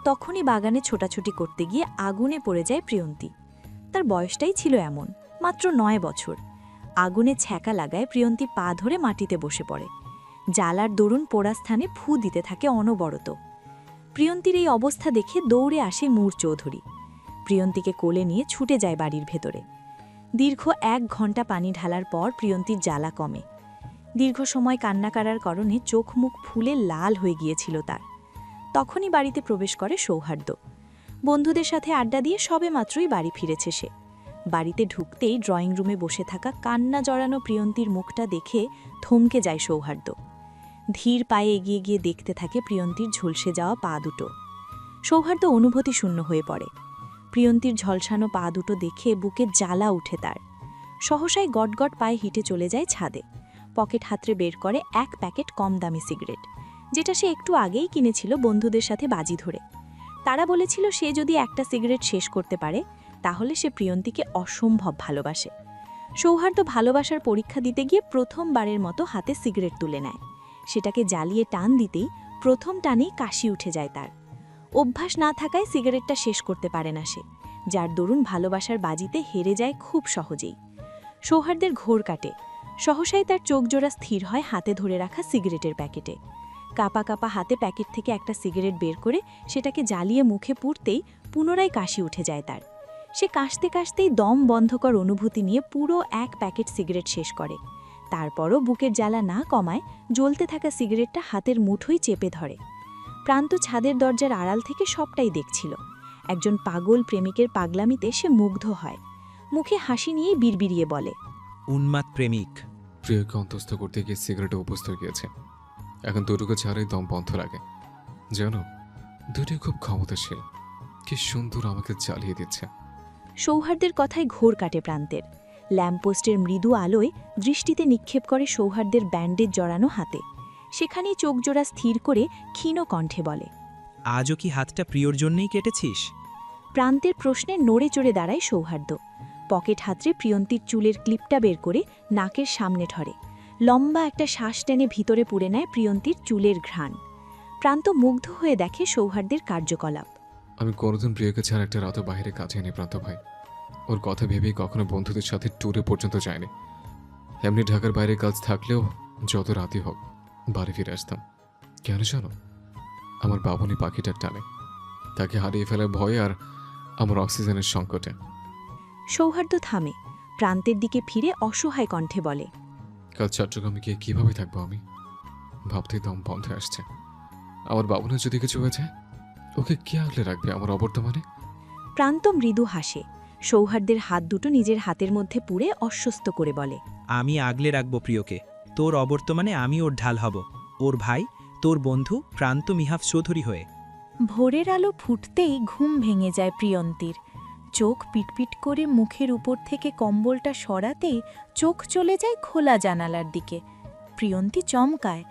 তখনই বাগানে ছোটাছুটি করতে গিয়ে আগুনে পড়ে যায় প্রিয়ন্তী। তার বয়সটাই ছিল এমন, মাত্র 9 বছর। আগুনে ছ্যাঁকা লাগায় প্রিয়ন্তী পা ধরে মাটিতে বসে পড়ে। জ্বালার দরুন পোড়া স্থানে ফু দিতে থাকে অনবরত। প্রিয়ন্তীর এই অবস্থা দেখে দৌড়ে আসে মূর চৌধুরী। প্রিয়ন্তীকে কোলে নিয়ে ছুটে যায় বাড়ির ভেতরে। দীর্ঘ 1 ঘণ্টা পানি ঢালার পর প্রিয়ন্তীর জ্বালা কমে। দীর্ঘ সময় কান্না করার কারণে চোখ মুখ ফুলে লাল হয়ে গিয়েছিল তার। তখনই বাড়িতে প্রবেশ করে সৌহার্দ্য। বন্ধুদের সাথে আড্ডা দিয়ে সবেমাত্রই বাড়ি ফিরেছে সে। বাড়িতে ঢুকতেই ড্রয়িং রুমে বসে থাকা কান্না জড়ানো প্রিয়ন্তীর মুখটা দেখে থমকে যায় সৌহার্দ্য। ধীর পায়ে এগিয়ে গিয়ে দেখতে থাকে প্রিয়ন্তীর ঝলসে যাওয়া পা দুটো। সৌহার্দ্য অনুভূতি শূন্য হয়ে পড়ে। প্রিয়ন্তীর ঝলসানো পা দুটো দেখে বুকে জ্বালা উঠে তার। সহসাই গটগট পায়ে হেঁটে চলে যায় ছাদে। পকেট হাতড়ে বের করে 1 প্যাকেট কম দামি সিগারেট, যেটা সে একটু আগেই কিনেছিল বন্ধুদের সাথে বাজি ধরে। তারা বলেছিল সে যদি একটা সিগারেট শেষ করতে পারে তাহলে সে প্রিয়ন্তীকে অসম্ভব ভালোবাসে। সৌহার্দ্য ভালোবাসার পরীক্ষা দিতে গিয়ে প্রথমবারের মতো হাতে সিগারেট তুলে নেয়। সেটাকে জ্বালিয়ে টান দিতেই প্রথম টানেই কাশি উঠে যায় তার। অভ্যাস না থাকায় সিগারেটটা শেষ করতে পারে না সে, যার দরুন ভালোবাসার বাজিতে হেরে যায় খুব সহজেই। সৌহার্দ্যের ঘোর কাটে। সহসাই তার চোখ জোড়া স্থির হয় হাতে ধরে রাখা সিগারেটের প্যাকেটে। কাপা কাপা হাতে প্যাকেট থেকে একটা সিগারেট বের করে সেটাকে জ্বালিয়ে মুখে পুড়তেই পুনরায় কাশি উঠে যায় তার। সে কাশতে কাশতেই দম বন্ধকর অনুভূতি নিয়ে পুরো 1 প্যাকেট সিগারেট শেষ করে। তারপরও বুকের জ্বালা না কমায় জ্বলতে থাকা সিগারেটটা হাতের মুঠোই চেপে ধরে। প্রান্ত ছাদের দরজার আড়াল থেকে সবটাই দেখছিল। একজন পাগল প্রেমিকের পাগলামিতে সে মুগ্ধ হয়। মুখে হাসি নিয়েই বিড়বিড়িয়ে বলে, উন্মাদ প্রেমিক। প্রিয়কে অন্তস্থ করতে গিয়ে সিগারেটে অভ্যস্ত হয়ে গিয়েছে। এখন দুটোকে ছাড়াই দম বন্ধ লাগে। জানো, দুটোই খুব ক্ষমতাশীল। কি সুন্দর আমাকে জ্বালিয়ে দিচ্ছে। সৌহার্দ্যের কথায় ঘোর কাটে প্রান্তের। ল্যাম্পপোস্টের মৃদু আলোয় দৃষ্টিতে নিক্ষেপ করে সৌহার্দ্যের ব্যান্ডেজ জড়ানো হাতে। সেখানেই চোখ জোড়া স্থির করে ক্ষীণ কণ্ঠে বলে, আজও কি হাতটা প্রিয়র জন্যই কেটেছিস? প্রান্তের প্রশ্নে নড়ে চড়ে দাঁড়ায় সৌহার্দ্য। পকেট হাতড়ে প্রিয়ন্তীর চুলের ক্লিপটা বের করে নাকের সামনে ধরে। লম্বা একটা শ্বাস টেনে ভিতরে পুড়ে নেয় প্রিয়ন্তীর চুলের ঘ্রাণ। প্রান্ত মুগ্ধ হয়ে দেখে সৌহার্দ্যের কার্যকলাপ। আমি কোনোদিন প্রিয়কে ছাড়া একটা রাতও বাইরে কাজে নি প্রান্ত ভাই। ওর কথা ভেবেই কখনো বন্ধুদের সাথে ট্যুরে পর্যন্ত যায়নি। এমনি ঢাকার বাইরে কাজ থাকলেও যত রাতই হোক বাড়ি ফিরে আসতাম। কেন জানো? আমার বাবনি পাখিটার টানে, তাকে হারিয়ে ফেলার ভয়ে আর আমার অক্সিজেনের সংকটে। সৌহার্দ্য থামে, প্রান্তের দিকে ফিরে অসহায় কণ্ঠে বলে, কাল চট্টগ্রামে গিয়ে কীভাবে থাকবো আমি? ভাবতেই দম বন্ধ আসছে। আমার বাবনের যদি কিছু হয়ে যায়, ওকে কে আগলে রাখবে আমার অবর্তমানে? প্রান্ত মৃদু হাসে। সৌহার্দ্যের হাত দুটো নিজের হাতের মধ্যে পুড়ে অস্বস্ত করে বলে, আমি আগলে রাখব প্রিয়কে। তোর অবর্তমানে আমি ওর ঢাল হব, ওর ভাই, তোর বন্ধু প্রান্ত মিহাফ চৌধুরী হয়ে। ভোরের আলো ফুটতেই ঘুম ভেঙে যায় প্রিয়ন্তীর। চোখ পিটপিট করে মুখের উপর থেকে কম্বলটা সরাতেই চোখ চলে যায় খোলা জানালার দিকে। প্রিয়ন্তী চমকায়,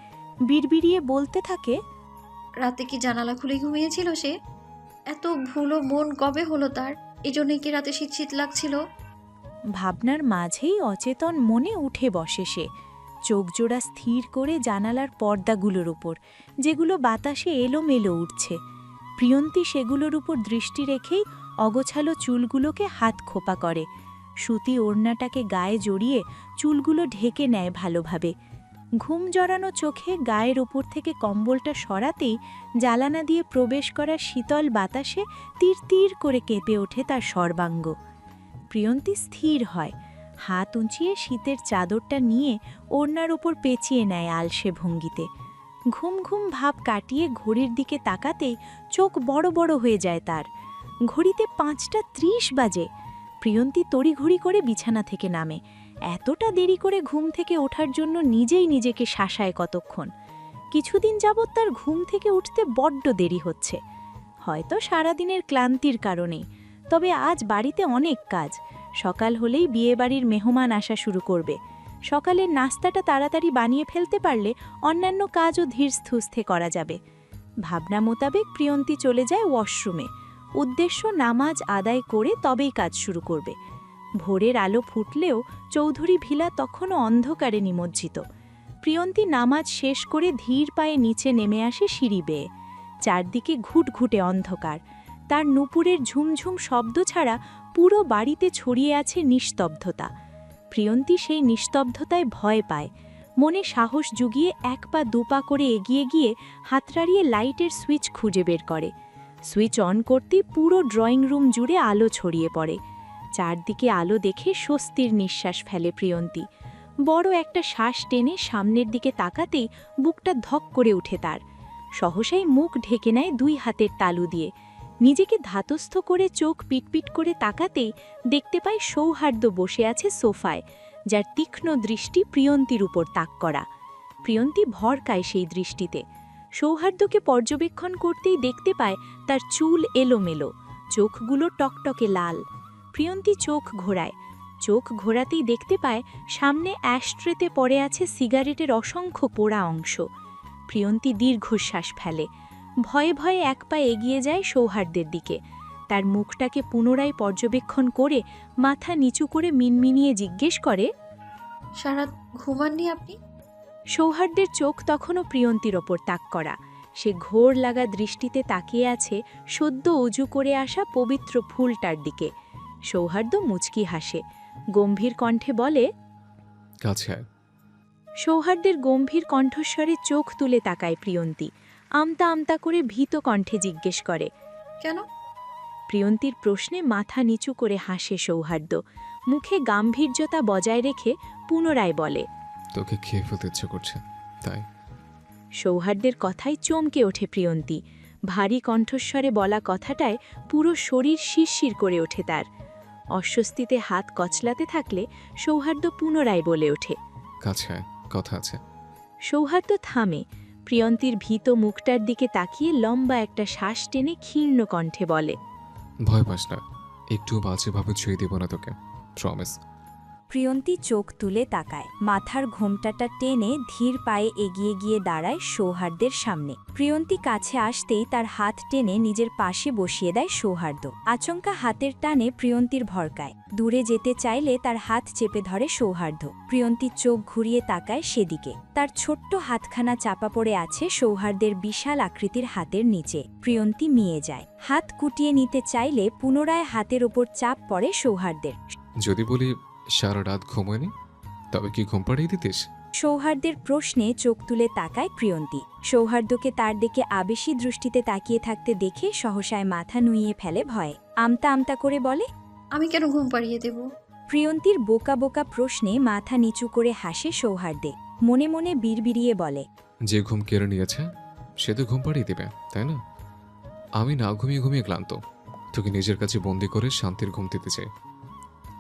বিড়বিড়িয়ে বলতে থাকে, রাতে কি জানালা খুলে ঘুমিয়েছিল সে? এত ভুলো মন কবে হলো তার? এজন্যই কি রাতে শীত শীত লাগছিল? ভাবনার মাঝেই অচেতন মনে উঠে বসে সে। চোখ জোড়া স্থির করে জানালার পর্দাগুলোর উপর, যেগুলো বাতাসে এলোমেলো উঠছে। প্রিয়ন্তী সেগুলোর উপর দৃষ্টি রেখেই অগোছালো চুলগুলোকে হাত খোপা করে। সুতি ওড়নাটাকে গায়ে জড়িয়ে চুলগুলো ঢেকে নেয় ভালোভাবে। ঘুম জড়ানো চোখে গায়ের ওপর থেকে কম্বলটা সরাতেই জ্বালানা দিয়ে প্রবেশ করা শীতল বাতাসে তীর তীর করে কেঁপে ওঠে তার সর্বাঙ্গ। প্রিয়ন্তী স্থির হয়, হাত উঁচিয়ে শীতের চাদরটা নিয়ে ওড়নার ওপর পেঁচিয়ে নেয় আলসে ভঙ্গিতে। ঘুম ঘুম ভাব কাটিয়ে ঘড়ির দিকে তাকাতেই চোখ বড় বড় হয়ে যায় তার। ঘড়িতে 5:30 বাজে। প্রিয়ন্তী তড়িঘড়ি করে বিছানা থেকে নামে। এতটা দেরি করে ঘুম থেকে ওঠার জন্য নিজেই নিজেকে শাসায় কতক্ষণ। কিছুদিন যাবৎ তার ঘুম থেকে উঠতে বড্ড দেরি হচ্ছে, হয়তো সারাদিনের ক্লান্তির কারণেই। তবে আজ বাড়িতে অনেক কাজ। সকাল হলেই বিয়েবাড়ির মেহমান আসা শুরু করবে। সকালের নাস্তাটা তাড়াতাড়ি বানিয়ে ফেলতে পারলে অন্যান্য কাজও ধীরস্থুস্থে করা যাবে। ভাবনা মোতাবেক প্রিয়ন্তী চলে যায় ওয়াশরুমে। উদ্দেশ্য নামাজ আদায় করে তবেই কাজ শুরু করবে। ভোরের আলো ফুটলেও চৌধুরী ভিলা তখনও অন্ধকারে নিমজ্জিত। প্রিয়ন্তী নামাজ শেষ করে ধীর পায়ে নিচে নেমে আসে সিঁড়ি বেয়ে। চারদিকে ঘুটঘুটে অন্ধকার। তার নুপুরের ঝুমঝুম শব্দ ছাড়া পুরো বাড়িতে ছড়িয়ে আছে নিস্তব্ধতা। প্রিয়ন্তী সেই নিস্তব্ধতায় ভয় পায়। মনে সাহস জুগিয়ে 1 পা 2 পা করে এগিয়ে গিয়ে হাতড়াড়িয়ে লাইটের সুইচ খুঁজে বের করে। সুইচ অন করতেই পুরো ড্রয়িং রুম জুড়ে আলো ছড়িয়ে পড়ে। চারদিকে আলো দেখে স্বস্তির নিঃশ্বাস ফেলে প্রিয়ন্তী। বড় একটা শ্বাস টেনে সামনের দিকে তাকাতেই বুকটা ধক করে উঠে তার। সহসাই মুখ ঢেকে নেয় 2 হাতের তালু দিয়ে। নিজেকে ধাতস্থ করে চোখ পিটপিট করে তাকাতেই দেখতে পায় সৌহার্দ্য বসে আছে সোফায়, যার তীক্ষ্ণ দৃষ্টি প্রিয়ন্তীর উপর তাক করা। প্রিয়ন্তী ভরকায় সেই দৃষ্টিতে। সৌহার্দ্যকে পর্যবেক্ষণ করতেই দেখতে পায় তার চুল এলোমেলো, চোখগুলো টকটকে লাল। প্রিয়ন্তী চোখ ঘোরায়। চোখ ঘোরাতেই দেখতে পায় সামনে অ্যাশট্রেতে পড়ে আছে সিগারেটের অসংখ্য পোড়া অংশ। প্রিয়ন্তী দীর্ঘশ্বাস ফেলে। ভয়ে ভয়ে 1 পা এগিয়ে যায় সৌহার্দ্যের দিকে। তার মুখটাকে পুনরায় পর্যবেক্ষণ করে মাথা নিচু করে মিনমিনিয়ে জিজ্ঞেস করে, সারা ঘুমাননি আপনি? সৌহার্দ্যের চোখ তখনও প্রিয়ন্তীর ওপর তাক করা। সে ঘোর লাগা দৃষ্টিতে তাকিয়ে আছে সদ্য অজু করে আসা পবিত্র ফুলটার দিকে। সৌহার্দ্য মুচকি হাসে, গম্ভীর কণ্ঠে বলে, কাছে আয়। সৌহার্দ্যের গম্ভীর কণ্ঠস্বরে চোখ তুলে তাকায় প্রিয়ন্তী। আমতা আমতা করে ভীত কণ্ঠে জিজ্ঞেস করে, কেন? প্রিয়ন্তীর প্রশ্নে মাথা নিচু করে হাসে সৌহার্দ্য। মুখে গাম্ভীর্যতা বজায় রেখে পুনরায় বলে, তোকে খেয়ে ফেলতে ইচ্ছে করছে তাই। সৌহার্দ্যের কথায় চমকে ওঠে প্রিয়ন্তী। ভারী কণ্ঠস্বরে বলা কথাটায় পুরো শরীর শিরশির করে ওঠে তার। অস্বস্তিতে হাত কচলাতে থাকলে সৌহার্দ্য পুনরায় বলে ওঠে, কাছে আয়, কথা আছে। সৌহার্দ্য থামে। প্রিয়ন্তীর ভীত মুখটার দিকে তাকিয়ে লম্বা একটা শ্বাস টেনে ক্ষীর্ণ কণ্ঠে বলে, ভয় পাস না, একটু বাজেভাবে ছুঁয়ে দেব না তোকে, প্রমিস। প্রিয়ন্তী চোখ তুলে তাকায়। মাথার ঘোমটাটা টেনে ধীর পায়ে এগিয়ে গিয়ে দাঁড়ায় সৌহার্দ্যের সামনে। প্রিয়ন্তী কাছে আসতেই তার হাত টেনে নিজের পাশে বসিয়ে দেয় সৌহার্দ্য। আচমকা হাতের টানে প্রিয়ন্তীর ভরকায়। দূরে যেতে চাইলে তার হাত চেপে ধরে সৌহার্দ্য। প্রিয়ন্তী চোখ ঘুরিয়ে তাকায় সেদিকে। তার ছোট্ট হাতখানা চাপা পড়ে আছে সৌহার্দ্যের বিশাল আকৃতির হাতের নিচে। প্রিয়ন্তী মিয়ে যায়। হাত কুটিয়ে নিতে চাইলে পুনরায় হাতের ওপর চাপ পড়ে সৌহার্দ্যের। যদি বলি সারা রাত ঘুমোয়নি, তবে কি ঘুম পাড়িয়ে দিতিস? সৌহার্দ্যের প্রশ্নে চোখ তুলে তাকায় প্রিয়ন্তী। সৌহার্দ্যকে তার দিকে আবেশী দৃষ্টিতে তাকিয়ে থাকতে দেখে সহসায় মাথা নুইয়ে ফেলে ভয়ে। আমতা আমতা করে বলে, আমি কেন ঘুম পাড়িয়ে দেব? প্রিয়ন্তীর বোকা বোকা প্রশ্নে মাথা নিচু করে হাসে সৌহার্দ্যে। মনে মনে বিড়বিড়িয়ে বলে, যে ঘুম কেড়ে নিয়েছে সে তো ঘুম পাড়িয়ে দেবে, তাই না? আমি না ঘুমিয়ে ঘুমিয়ে ক্লান্ত, তোকে নিজের কাছে বন্দি করে শান্তির ঘুম দিতে চাই।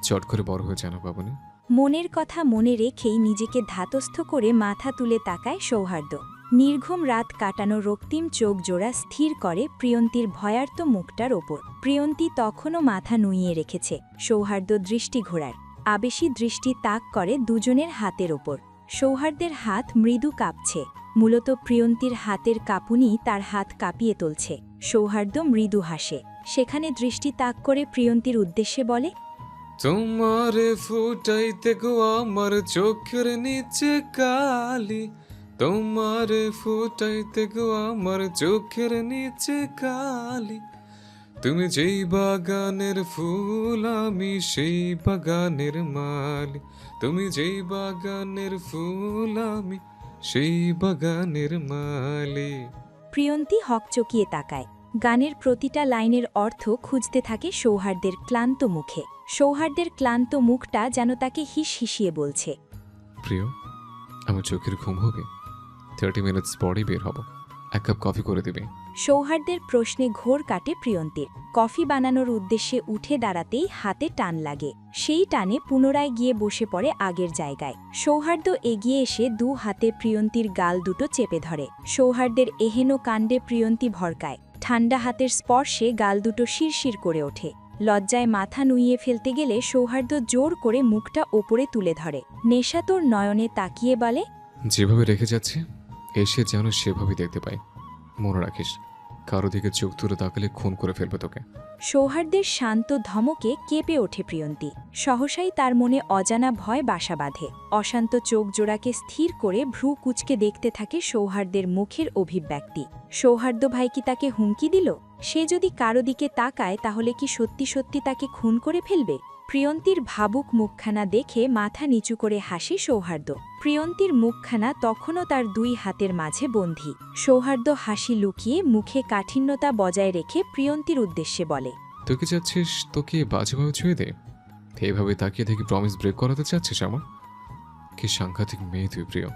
চট করে বড় হয়ে জানা বাবুনি। মনের কথা মনে রেখেই নিজেকে ধাতস্থ করে মাথা তুলে তাকায় সৌহার্দ্য। নির্ঘুম রাত কাটানো রক্তিম চোখ জোড়া স্থির করে প্রিয়ন্তীর ভয়ার্ত মুখটার ওপর। প্রিয়ন্তী তখনও মাথা নুইয়ে রেখেছে। সৌহার্দ্য দৃষ্টি ঘোরার আবেশী দৃষ্টি তাক করে দুজনের হাতের ওপর। সৌহার্দ্যের হাত মৃদু কাঁপছে। মূলত প্রিয়ন্তীর হাতের কাঁপুনি তার হাত কাঁপিয়ে তুলছে। সৌহার্দ্য মৃদু হাসে। সেখানে দৃষ্টি তাক করে প্রিয়ন্তীর উদ্দেশ্যে বলে, তোমারে ফুটাইতে গো আমার চোখের নিচে কালি, তোমারে ফুটাইতে গো আমার চোখের নিচে কালি। তুমি যেই বাগানের ফুল আমি সেই বাগানের মালি, তুমি যেই বাগানের ফুল আমি সেই বাগানের মালি। প্রিয়ন্তী হকচকিয়ে তাকায়। গানের প্রতিটা লাইনের অর্থ খুঁজতে থাকে সৌহার্দ্যের ক্লান্ত মুখে। সৌহার্দ্যের ক্লান্ত মুখটা যেন তাকে হিসিয়ে বলছে, প্রিয়, আমার চোখের ঘুম হবে। 30 মিনিটস পরেই বের হব। 1 কাপ কফি করে দিবে। সৌহার্দ্যের প্রশ্নে ঘোর কাটে প্রিয়ন্তীর। কফি বানানোর উদ্দেশ্যে উঠে দাঁড়াতেই হাতে টান লাগে। সেই টানে পুনরায় গিয়ে বসে পড়ে আগের জায়গায়। সৌহার্দ্য এগিয়ে এসে 2 হাতে প্রিয়ন্তীর গাল দুটো চেপে ধরে। সৌহার্দ্যের এহেন কাণ্ডে প্রিয়ন্তী ভরকায়। ঠান্ডা হাতের স্পর্শে গাল দুটো শিরশির করে ওঠে। লজ্জায় মাথা নুইয়ে ফেলতে গেলে সৌহার্দ্য জোর করে মুখটা ওপরে তুলে ধরে। নেশাতোর নয়নে তাকিয়ে বলে, যেভাবে রেখে যাচ্ছে এসে যেন সেভাবেই দেখতে পাই। মনে রাখিস, কারো দিকে চোখ তুলে তাকালে খুন করে ফেলবে তোকে। সৌহার্দ্যের শান্ত ধমকে কেঁপে ওঠে প্রিয়ন্তী। সহসাই তার মনে অজানা ভয় বাসা বাঁধে। অশান্ত চোখ জোড়াকে স্থির করে ভ্রু কুঁচকে দেখতে থাকে সৌহার্দ্যের মুখের অভিব্যক্তি। সৌহার্দ্য ভাই কি তাকে হুমকি দিল? সে যদি কারো দিকে তাকায় তাহলে কি সত্যি সত্যি তাকে খুন করে ফেলবে? প্রিয়ন্তীর ভাবুক মুখখানা দেখে মাথা নিচু করে হাসে সৌহার্দ্য। প্রিয়ন্তীর মুখখানা তখনও তার 2 হাতের মাঝে বন্দী। সৌহার্দ্য হাসি লুকিয়ে মুখে কাঠিন্যতা বজায় রেখে প্রিয়ন্তীর উদ্দেশ্যে বলে, তুই কি চাচ্ছিস তোকে বাজেভাবে ছুঁয়ে দে? এইভাবে তাকিয়ে থেকে প্রমিস ব্রেক করাতে চাচ্ছিস আমার? কি সাংঘাতিক মেয়ে তুই, প্রিয়।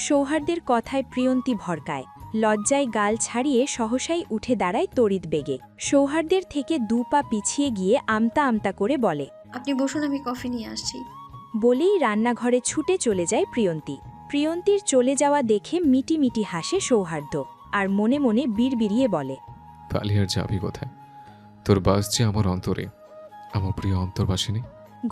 সৌহার্দ্যের কথায় প্রিয়ন্তী ভরকায়। লজ্জায় গাল ছাড়িয়ে সহসাই উঠে দাঁড়ায় তড়িৎ বেগে। সৌহার্দ্যের থেকে 2 পা পিছিয়ে গিয়ে আমতা আমতা করে বলে, আপনি বসুন, আমি কফি নিয়ে আসছি। বলেই রান্নাঘরে ছুটে চলে যায় প্রিয়ন্তী। প্রিয়ন্তীর চলে যাওয়া দেখে মিটি মিটি হাসে সৌহার্দ্য, আর মনে মনে বিড়বিড়িয়ে বলে, পালিয়ে আর যাবি কোথায়? তোর বাস যে আমার অন্তরে, আমার প্রিয় অন্তর্বাসিনী।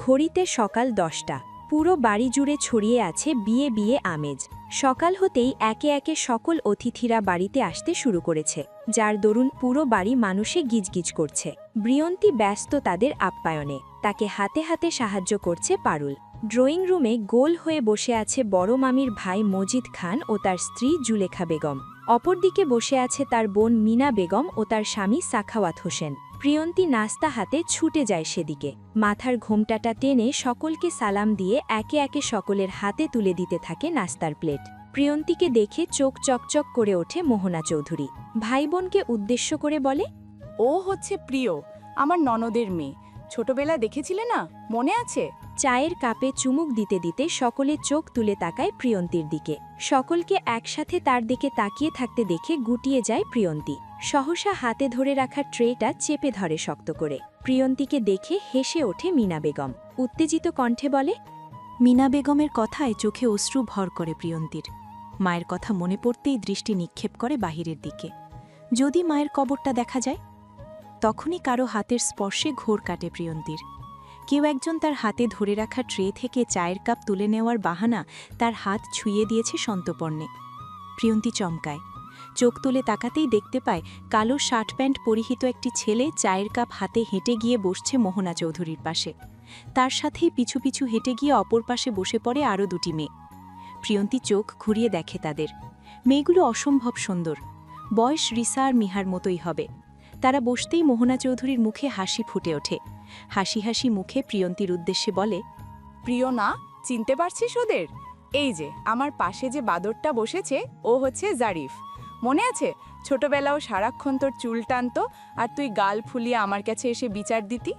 ঘড়িতে সকাল 10টা। পুরো বাড়ি জুড়ে ছড়িয়ে আছে বিয়ে বিয়ে আমেজ। সকাল হতেই একে একে সকল অতিথিরা বাড়িতে আসতে শুরু করেছে, যার দরুন পুরো বাড়ি মানুষে গিজগিজ করছে। প্রিয়ন্তী ব্যস্ত তাদের আপ্যায়নে। তাকে হাতে হাতে সাহায্য করছে পারুল। ড্রয়িং রুমে গোল হয়ে বসে আছে বড় মামির ভাই মজিদ খান ও তার স্ত্রী জুলেখা বেগম। অপরদিকে বসে আছে তার বোন মিনা বেগম ও তার স্বামী সাখাওয়াত হোসেন। প্রিয়ন্তী নাস্তা হাতে ছুটে যায় সেদিকে। মাথার ঘোমটাটা টেনে সকলকে সালাম দিয়ে একে একে সকলের হাতে তুলে দিতে থাকে নাস্তার প্লেট। প্রিয়ন্তীকে দেখে চোখ চকচক করে ওঠে মোহনা চৌধুরী। ভাই বোনকে উদ্দেশ্য করে বলে, ও হচ্ছে প্রিয়, আমার ননদের মেয়ে। ছোটবেলা দেখেছিলে না, মনে আছে? চায়ের কাপে চুমুক দিতে দিতে সকলে চোখ তুলে তাকায় প্রিয়ন্তীর দিকে। সকলকে একসাথে তার দিকে তাকিয়ে থাকতে দেখে গুটিয়ে যায় প্রিয়ন্তী। সহসা হাতে ধরে রাখা ট্রেটা চেপে ধরে শক্ত করে। প্রিয়ন্তীকে দেখে হেসে ওঠে মিনা বেগম। উত্তেজিত কণ্ঠে বলে, মিনা বেগমের কথায় চোখে অশ্রু ভর করে প্রিয়ন্তীর। মায়ের কথা মনে পড়তেই দৃষ্টি নিক্ষেপ করে বাহিরের দিকে। যদি মায়ের কবরটা দেখা যায়, তখনই কারো হাতের স্পর্শে ঘোর কাটে প্রিয়ন্তীর। কেউ একজন তার হাতে ধরে রাখা ট্রে থেকে চায়ের কাপ তুলে নেওয়ার বাহানা তার হাত ছুঁয়ে দিয়েছে সন্তপর্ণে। প্রিয়ন্তী চমকায়। চোখ তুলে তাকাতেই দেখতে পায় কালো শার্ট প্যান্ট পরিহিত একটি ছেলে চায়ের কাপ হাতে হেঁটে গিয়ে বসছে মোহনা চৌধুরীর পাশে। তার সাথেই পিছু পিছু হেঁটে গিয়ে অপর পাশে বসে পড়ে আরও 2টি মেয়ে। প্রিয়ন্তী চোখ ঘুরিয়ে দেখে তাদের। মেয়েগুলো অসম্ভব সুন্দর। বয়স রিসা আর মিহার মতোই হবে। তারা বসতেই মোহনা চৌধুরীর মুখে হাসি ফুটে ওঠে। হাসি হাসি মুখে প্রিয়ন্তীর উদ্দেশ্যে বলে, প্রিয় না, চিনতে পারছিস ওদের? এই যে আমার পাশে যে বাদরটা বসেছে, ও হচ্ছে জারিফ। মনে আছে ছোটবেলাও সারাক্ষণ তোর চুল টানতো আর তুই গাল ফুলিয়ে আমার কাছে এসে বিচার দিতি?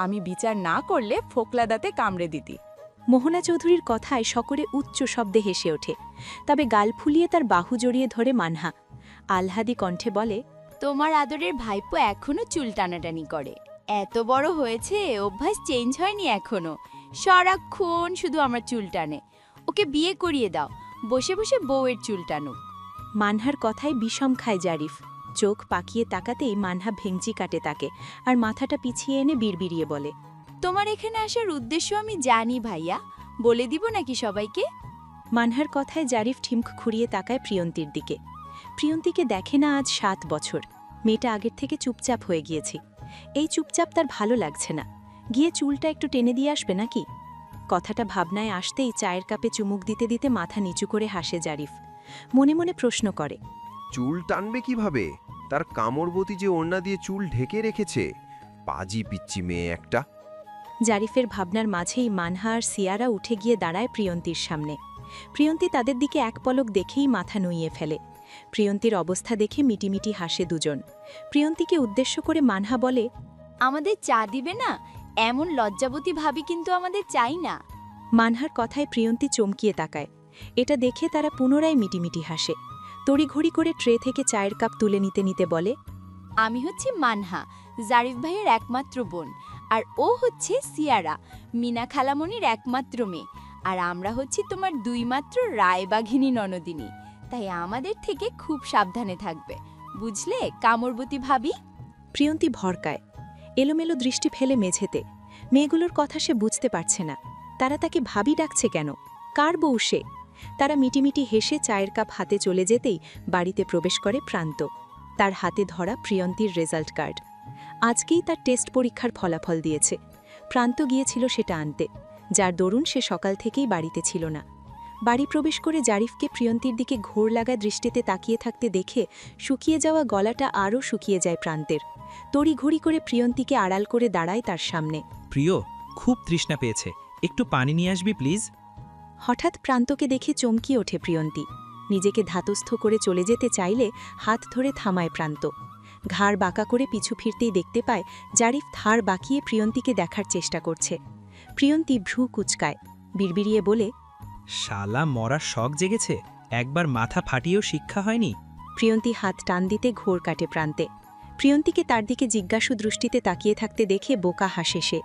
আমি বিচার না করলে ফোকলা দাঁতে কামড়ে দিতি। মোহনা চৌধুরীর কথায় সকলে উচ্চ শব্দে হেসে ওঠে। তবে গাল ফুলিয়ে তার বাহু জড়িয়ে ধরে মানহা। আহ্লাদি কণ্ঠে বলে, তোমার আদরের ভাইপো এখনো চুল টানাটানি করে। এত বড় হয়েছে, অভ্যাস চেঞ্জ হয়নি এখনো। সারাক্ষণ শুধু আমার চুল টানে। ওকে বিয়ে করিয়ে দাও, বসে বসে বউয়ের চুল টানুক। মানহার কথায় বিষম খায় জারিফ। চোখ পাকিয়ে তাকাতেই মানহা ভেঙচি কাটে তাকে, আর মাথাটা পিছিয়ে এনে বিড়বিড়িয়ে বলে, তোমার এখানে আসার উদ্দেশ্য আমি জানি ভাইয়া, বলে দিব নাকি সবাইকে? মানহার কথায় জারিফ ঠিমক খুঁড়িয়ে তাকায় প্রিয়ন্তীর দিকে। প্রিয়ন্তীকে দেখে না আজ 7 বছর। মেয়েটা আগের থেকে চুপচাপ হয়ে গিয়েছে। এই চুপচাপ তার ভালো লাগছে না। গিয়ে চুলটা একটু টেনে দিয়ে আসবে নাকি? কথাটা ভাবনায় আসতেই চায়ের কাপে চুমুক দিতে দিতে মাথা নিচু করে হাসে জারিফ। মনে মনে প্রশ্ন করে, চুল টানবে কিভাবে? তার কামড়বতী যে ওড়না দিয়ে চুল ঢেকে রেখেছে। পাজি পিচ্চি মেয়ে একটা। জারিফের ভাবনার মাঝেই মানহা আর সিয়ারা উঠে গিয়ে দাঁড়ায় প্রিয়ন্তীর সামনে। প্রিয়ন্তী তাদের দিকে এক পলক দেখেই মাথা নুইয়ে ফেলে। প্রিয়ন্তীর অবস্থা দেখে মিটিমিটি হাসে দুজন। প্রিয়ন্তীকে উদ্দেশ্য করে মানহা বলে, আমাদের চা দিবে না? এমন লজ্জাবতী ভাবি কিন্তু আমাদের চাই না। মানহার কথায় প্রিয়ন্তী চমকিয়ে তাকায়। এটা দেখে তারা পুনরায় মিটিমিটি হাসে। তড়িঘড়ি করে ট্রে থেকে চায়ের কাপ তুলে নিতে নিতে বলে, আমি হচ্ছি মানহা, জারিফ ভাইয়ের একমাত্র বোন, আর ও হচ্ছে সিয়ারা, মিনা খালামণির একমাত্র মেয়ে, আর আমরা হচ্ছি তোমার দুইমাত্র রায়বাঘিনী ননদিনী। তাই আমাদের থেকে খুব সাবধানে থাকবে, বুঝলে কামরবতী ভাবি? প্রিয়ন্তী ভরকায়। এলোমেলো দৃষ্টি ফেলে মেঝেতে। মেয়েগুলোর কথা সে বুঝতে পারছে না। তারা তাকে ভাবি ডাকছে কেন? কার বউ সে? তারা মিটিমিটি হেসে চায়ের কাপ হাতে চলে যেতেই বাড়িতে প্রবেশ করে প্রান্ত। তার হাতে ধরা প্রিয়ন্তীর রেজাল্ট কার্ড। আজকেই তার টেস্ট পরীক্ষার ফলাফল দিয়েছে। প্রান্ত গিয়েছিল সেটা আনতে, যার দরুন সে সকাল থেকেই বাড়িতে ছিল না। বাড়ি প্রবেশ করে জারিফকে প্রিয়ন্তীর দিকে ঘোর লাগা দৃষ্টিতে তাকিয়ে থাকতে দেখে শুকিয়ে যাওয়া গলাটা আরও শুকিয়ে যায় প্রান্তের। তড়িঘড়ি করে প্রিয়ন্তীকে আড়াল করে দাঁড়ায় তার সামনে। প্রিয়, খুব তৃষ্ণা পেয়েছে, একটু পানি নিয়ে আসবি প্লিজ। হঠাৎ প্রান্তকে দেখে চমকিয়ে ওঠে প্রিয়ন্তী। নিজেকে ধাতস্থ করে চলে যেতে চাইলে হাত ধরে থামায় প্রান্ত। ঘাড় বাঁকা করে পিছু ফিরতেই দেখতে পায় জারিফ ধার বাঁকিয়ে প্রিয়ন্তীকে দেখার চেষ্টা করছে। প্রিয়ন্তী ভ্রু কুচকায়, বিড়বিড়িয়ে বলে, শালা মরার শখ জেগেছে, একবার মাথা ফাটিয়েও শিক্ষা হয়নি। প্রিয়ন্তী হাত টান দিতে ঘোর কাটে প্রান্তে। প্রিয়ন্তীকে তার দিকে জিজ্ঞাসু দৃষ্টিতে তাকিয়ে থাকতে দেখে বোকা হাসে সে।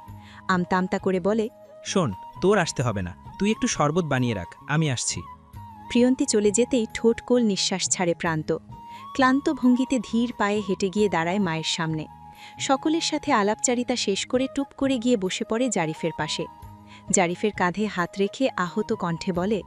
আমতা আমতা করে বলে, শোন, তোর আসতে হবে না, তুই একটু শরবত বানিয়ে রাখ, আমি আসছি। প্রিয়ন্তী চলে যেতেই ঠোঁট কোল নিঃশ্বাস ছাড়ে প্রান্ত। ক্লান্ত ভঙ্গিতে ধীর পায়ে হেঁটে গিয়ে দাঁড়ায় মায়ের সামনে। সকলের সাথে আলাপচারিতা শেষ করে টুপ করে গিয়ে বসে পড়ে জারিফের পাশে। জারিফের কাঁধে হাত রেখে আহত কণ্ঠে বলে,